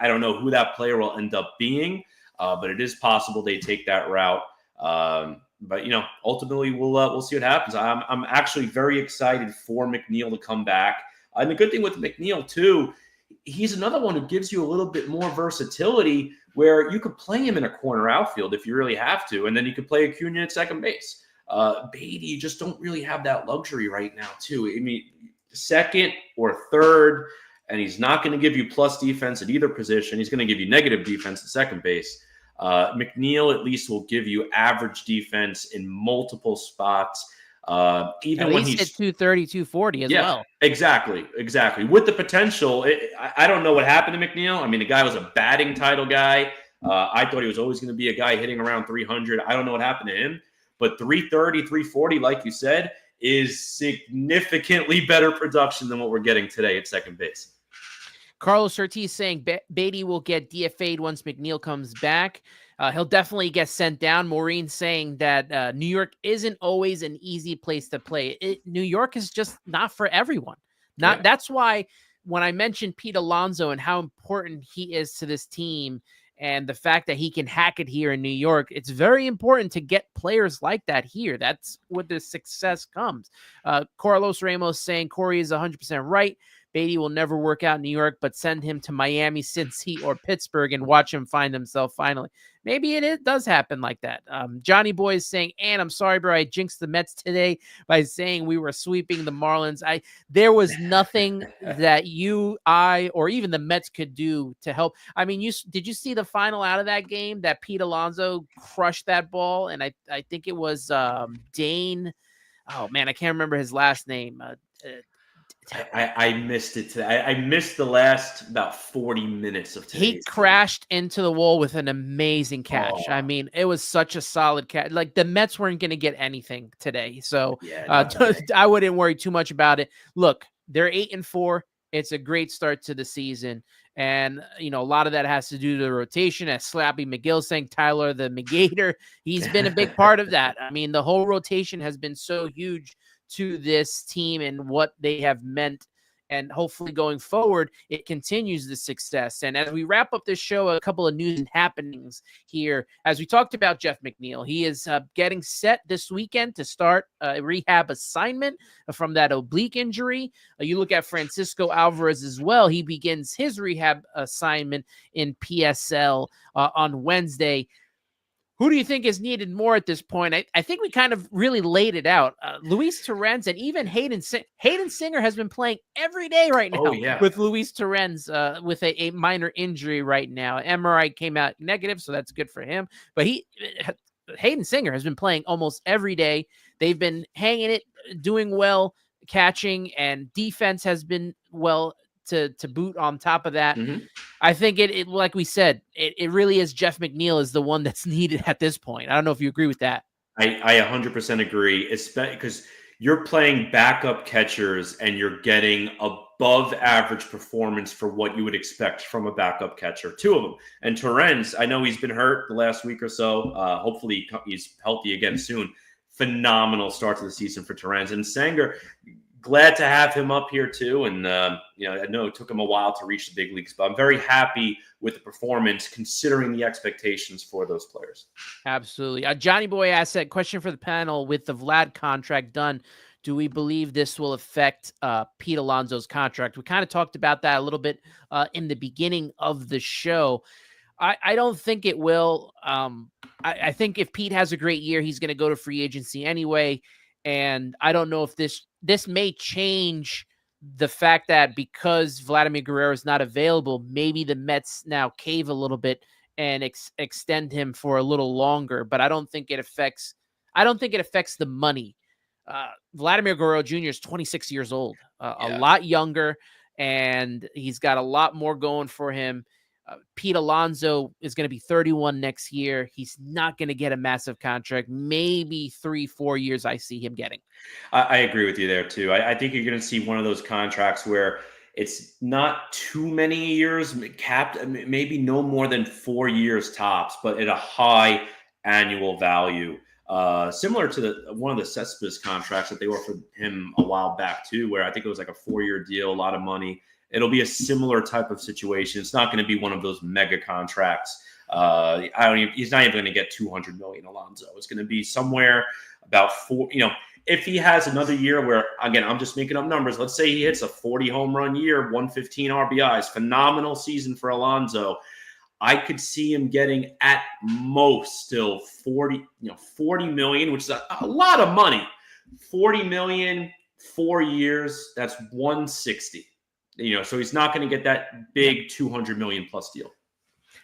don't know who that player will end up being, but it is possible they take that route. But ultimately we'll see what happens. I'm actually very excited for McNeil to come back. And the good thing with McNeil too, he's another one who gives you a little bit more versatility, where you could play him in a corner outfield if you really have to, and then you could play Acuna at second base. Baty, you just don't really have that luxury right now too. I mean, second or third, and he's not going to give you plus defense at either position. He's going to give you negative defense at second base. McNeil at least will give you average defense in multiple spots. Even at when least he's at 230, 240 as well. Exactly. With the potential, I don't know what happened to McNeil. I mean, the guy was a batting title guy. I thought he was always going to be a guy hitting around 300. I don't know what happened to him, but 330, 340, like you said, is significantly better production than what we're getting today at second base. Carlos Ortiz saying Baty will get DFA'd once McNeil comes back. He'll definitely get sent down. Maureen saying that New York isn't always an easy place to play. New York is just not for everyone. That's why when I mentioned Pete Alonso and how important he is to this team, and the fact that he can hack it here in New York, it's very important to get players like that here. That's where the success comes. Carlos Ramos saying Corey is 100% right. Baty will never work out in New York, but send him to Miami, Cincy, or Pittsburgh and watch him find himself finally. Maybe it does happen like that. Johnny Boy is saying, and I'm sorry, bro, I jinxed the Mets today by saying we were sweeping the Marlins. There was nothing that I, or even the Mets could do to help. I mean, did you see the final out of that game that Pete Alonso crushed that ball? And I think it was Dane. Oh, man, I can't remember his last name. I missed it today. I missed the last about 40 minutes of today. He crashed into the wall with an amazing catch. Oh. I mean, it was such a solid catch. Like, the Mets weren't going to get anything today. So I wouldn't worry too much about it. Look, they're 8-4. It's a great start to the season. And, a lot of that has to do with the rotation, as Slappy McGill saying, Tyler the Negator. He's been a big part of that. I mean, the whole rotation has been so huge to this team and what they have meant. And hopefully going forward, it continues the success. And as we wrap up this show, a couple of news and happenings here. As we talked about Jeff McNeil, he is getting set this weekend to start a rehab assignment from that oblique injury. You look at Francisco Alvarez as well. He begins his rehab assignment in PSL on Wednesday. Who do you think is needed more at this point? I think we kind of really laid it out. Luis Torrens and even Hayden Singer has been playing every day right now with Luis Torrens with a minor injury right now. MRI came out negative, so that's good for him. But Hayden Singer has been playing almost every day. They've been hanging it, doing well, catching, and defense has been well to boot on top of that. Mm-hmm. I think it like we said, it really is Jeff McNeil is the one that's needed at this point. I don't know if you agree with that. I 100% agree, especially because you're playing backup catchers and you're getting above average performance for what you would expect from a backup catcher. Two of them. And Torrens, I know he's been hurt the last week or so. Hopefully he's healthy again soon. Phenomenal start to the season for Torrens. And Senga, glad to have him up here too. And, I know it took him a while to reach the big leagues, but I'm very happy with the performance considering the expectations for those players. Absolutely. Johnny Boy asked that question for the panel: with the Vlad contract done, do we believe this will affect Pete Alonso's contract? We kind of talked about that a little bit in the beginning of the show. I don't think it will. I think if Pete has a great year, he's going to go to free agency anyway. And I don't know if this may change the fact that because Vladimir Guerrero is not available, maybe the Mets now cave a little bit and extend him for a little longer. But I don't think it affects the money. Vladimir Guerrero Jr. is 26 years old, a lot younger, and he's got a lot more going for him. Pete Alonso is going to be 31 next year. He's not going to get a massive contract. Maybe 3-4 years I see him getting. I agree with you there too. I think you're going to see one of those contracts where It's not too many years capped, maybe no more than 4 years tops, but at a high annual value. Similar to one of the Cespedes contracts that they offered him a while back too, where I think it was like a 4-year deal, a lot of money. It'll be a similar type of situation. It's not going to be one of those mega contracts. He's not even going to get 200 million, Alonso. It's going to be somewhere about if he has another year where, again, I'm just making up numbers. Let's say he hits a 40 home run year, 115 RBIs, phenomenal season for Alonso. I could see him getting at most still 40 million, which is a lot of money. 40 million, 4 years, that's 160. So he's not going to get that big 200 million plus deal.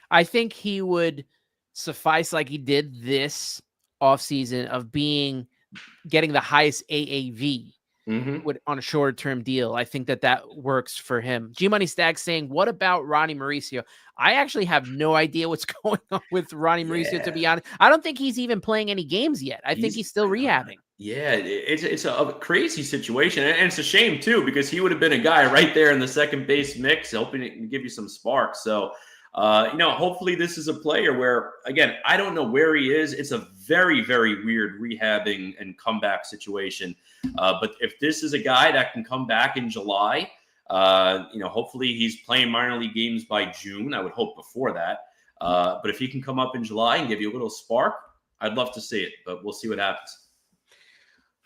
I think he would suffice like he did this offseason of getting the highest AAV on a shorter-term deal. I think that works for him. G-Money Stag saying, what about Ronnie Mauricio? I actually have no idea what's going on with Ronnie Mauricio, to be honest. I don't think he's even playing any games yet. I think he's still rehabbing. Yeah, it's a crazy situation. And it's a shame, too, because he would have been a guy right there in the second base mix, helping to give you some sparks. So, hopefully this is a player where, again, I don't know where he is. It's a very, very weird rehabbing and comeback situation. But if this is a guy that can come back in July, hopefully he's playing minor league games by June. I would hope before that. But if he can come up in July and give you a little spark, I'd love to see it, but we'll see what happens.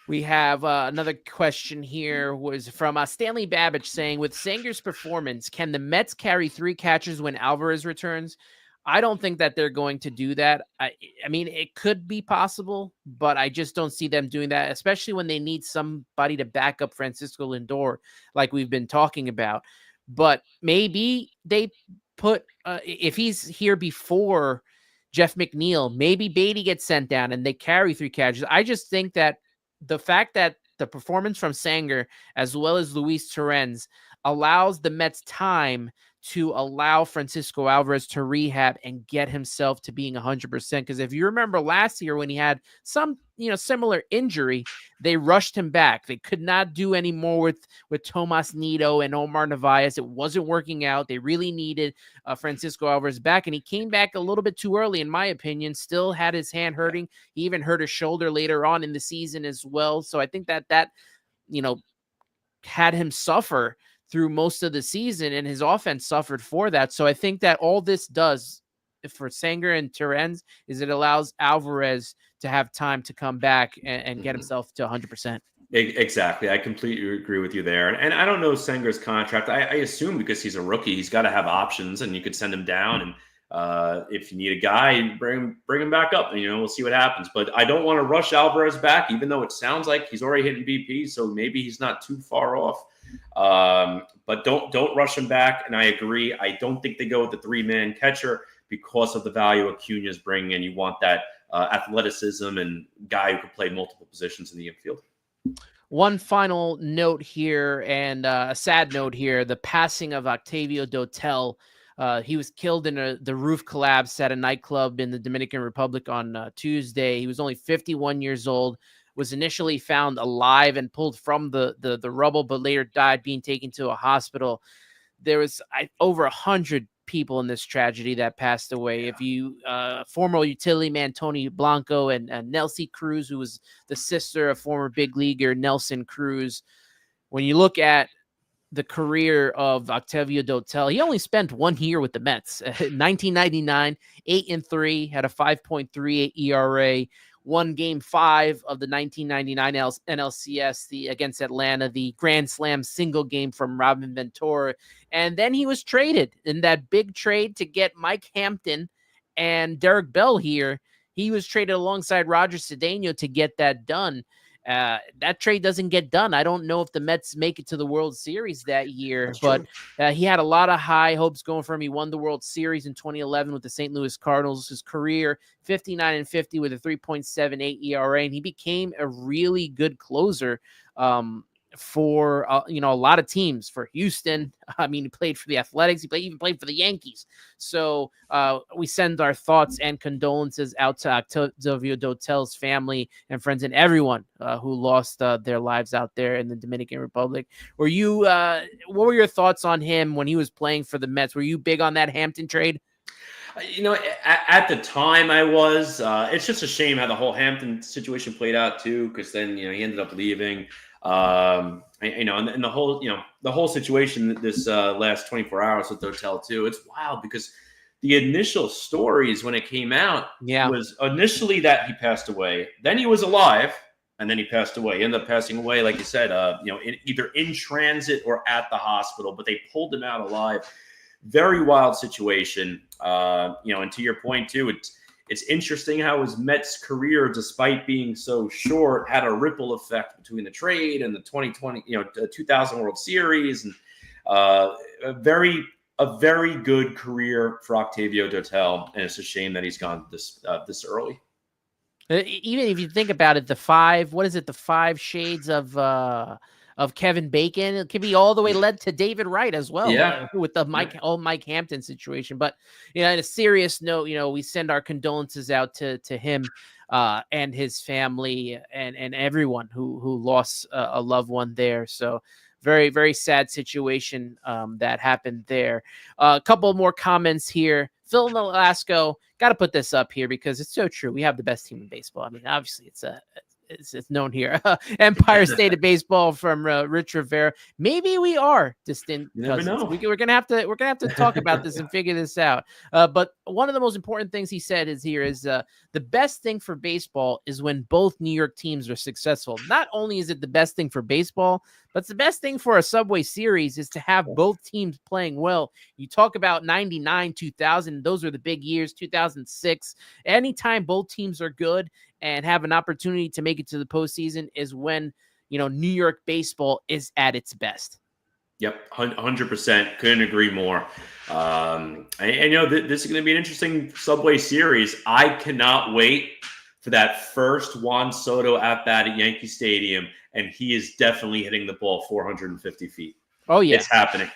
We have another question here was from Stanley Babbage saying, with Senga's performance, can the Mets carry 3 catchers when Alvarez returns? I don't think that they're going to do that. I mean, it could be possible, but I just don't see them doing that, especially when they need somebody to back up Francisco Lindor, like we've been talking about. But maybe they put, if he's here before Jeff McNeil, maybe Baty gets sent down and they carry 3 catchers. I just think that the fact that the performance from Senga as well as Luis Torrens allows the Mets time to allow Francisco Alvarez to rehab and get himself to being 100%. Because if you remember last year when he had some, similar injury, they rushed him back. They could not do any more with Tomas Nido and Omar Narvaez. It wasn't working out. They really needed Francisco Alvarez back, and he came back a little bit too early, in my opinion. Still had his hand hurting. He even hurt his shoulder later on in the season as well. So I think that had him suffer through most of the season, and his offense suffered for that. So I think that all this does for Senga and Torrens is it allows Alvarez to have time to come back and get himself to 100%. Exactly. I completely agree with you there. And I don't know Senga's contract. I assume because he's a rookie, he's got to have options, and you could send him down. And if you need a guy, bring him back up, and we'll see what happens. But I don't want to rush Alvarez back, even though it sounds like he's already hitting BP, so maybe he's not too far off. But don't rush him back. And I agree. I don't think they go with the 3-man catcher because of the value Acuna's bringing in. You want that athleticism and guy who can play multiple positions in the infield. One final note here, and a sad note here, the passing of Octavio Dotel. He was killed in the roof collapse at a nightclub in the Dominican Republic on Tuesday. He was only 51 years old, was initially found alive and pulled from the rubble, but later died being taken to a hospital. There was over 100 people in this tragedy that passed away. If you former utility man Tony Blanco and Nelsie Cruz, who was the sister of former big leaguer Nelson Cruz. When you look at the career of Octavio Dotel, he only spent 1 year with the Mets. 1999, 8-3, had a 5.38 ERA. Won Game 5 of the 1999 NLCS against Atlanta, the Grand Slam single game from Robin Ventura. And then he was traded in that big trade to get Mike Hampton and Derek Bell here. He was traded alongside Roger Cedeno to get that done. That trade doesn't get done. I don't know if the Mets make it to the World Series that year, but he had a lot of high hopes going for him. He won the World Series in 2011 with the St. Louis Cardinals. His career 59-50 with a 3.78 ERA, and he became a really good closer for a lot of teams, for Houston. I mean, he played for the Athletics. He even played for the Yankees. So we send our thoughts and condolences out to Octavio Dotel's family and friends and everyone who lost their lives out there in the Dominican Republic. What were your thoughts on him when he was playing for the Mets? Were you big on that Hampton trade? At the time I was. It's just a shame how the whole Hampton situation played out too, because then he ended up leaving. And the whole situation this last 24 hours with the hotel too. It's wild because the initial stories when it came out was initially that he passed away, then he was alive, and then he passed away. He ended up passing away, like you said, either in transit or at the hospital, but they pulled him out alive. Very wild situation. And to your point too, it's interesting how his Mets career, despite being so short, had a ripple effect between the trade and the 2000 World Series, and a very good career for Octavio Dotel. And it's a shame that he's gone this early. Even if you think about it, the five shades of Kevin Bacon, it could be all the way led to David Wright as well. Yeah. With the Mike Hampton situation. But on a serious note, we send our condolences out to him and his family and everyone who lost a loved one there. So very, very sad situation that happened there. A couple more comments here. Phil Nolasco, got to put this up here because it's so true. We have the best team in baseball. I mean, obviously it's known here. Empire State of Baseball from Rich Rivera. Maybe we are distant cousins. We're gonna have to talk about this and figure this out. But one of the most important things he said is the best thing for baseball is when both New York teams are successful. Not only is it the best thing for baseball, but it's the best thing for a Subway Series is to have both teams playing well. You talk about 99, 2000. Those are the big years. 2006. Anytime both teams are good and have an opportunity to make it to the postseason is when, New York baseball is at its best. Yep, 100%. Couldn't agree more. This is going to be an interesting Subway Series. I cannot wait for that first Juan Soto at bat at Yankee Stadium, and he is definitely hitting the ball 450 feet. Oh yeah, it's happening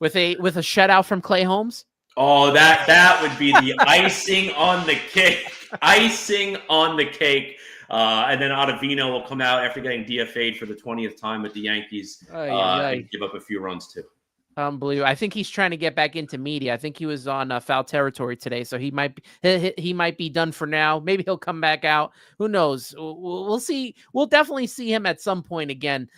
with a shutout from Clay Holmes. Oh, that would be the icing on the cake. Icing on the cake. And then Ottavino will come out after getting DFA'd for the 20th time with the Yankees and give up a few runs too. Unbelievable. I think he's trying to get back into media. I think he was on foul territory today, so he might be done for now. Maybe he'll come back out. Who knows? We'll see. We'll definitely see him at some point again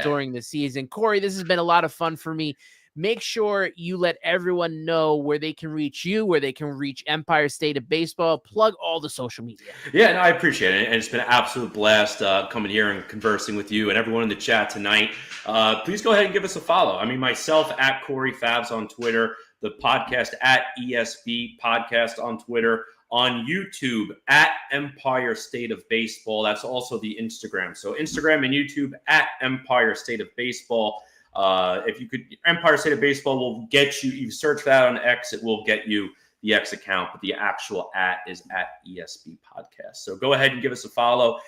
during the season. Corey, this has been a lot of fun for me. Make sure you let everyone know where they can reach you, where they can reach Empire State of Baseball. Plug all the social media. Yeah, no, I appreciate it. And it's been an absolute blast coming here and conversing with you and everyone in the chat tonight. Please go ahead and give us a follow. I mean, myself at Corey Favs on Twitter, the podcast at ESB Podcast on Twitter, on YouTube at Empire State of Baseball. That's also the Instagram. So Instagram and YouTube at Empire State of Baseball. If you could, Empire State of Baseball will get you. You search that on X, it will get you the X account, but the actual @ is at ESB Podcast. So go ahead and give us a follow.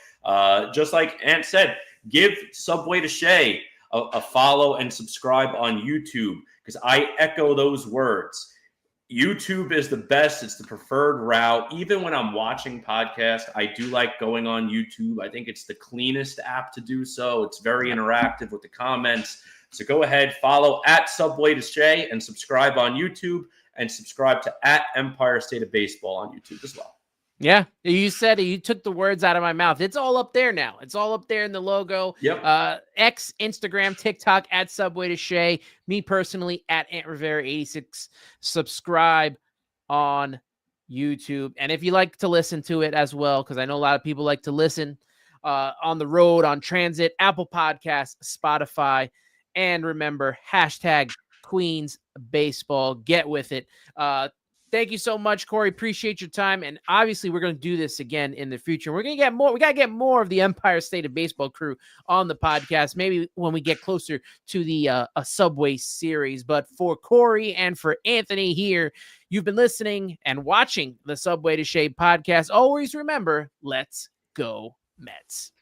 Just like Ant said, give Subway to Shea a follow and subscribe on YouTube, because I echo those words. YouTube is the best. It's the preferred route. Even when I'm watching podcasts, I do like going on YouTube. I think it's the cleanest app to do so. It's very interactive with the comments. So go ahead, follow at Subway to Shea and subscribe on YouTube, and subscribe to at Empire State of Baseball on YouTube as well. Yeah, you said it. You took the words out of my mouth. It's all up there now. It's all up there in the logo. Yep. X, Instagram, TikTok at Subway to Shea. Me personally at Ant Rivera 86. Subscribe on YouTube. And if you like to listen to it as well, because I know a lot of people like to listen on the road, on transit, Apple Podcasts, Spotify. And remember, hashtag Queens Baseball. Get with it. Thank you so much, Corey. Appreciate your time. And obviously, we're going to do this again in the future. We're going to get more. We got to get more of the Empire State of Baseball crew on the podcast, maybe when we get closer to the a Subway Series. But for Corey and for Anthony here, you've been listening and watching the Subway to Shea podcast. Always remember, let's go Mets.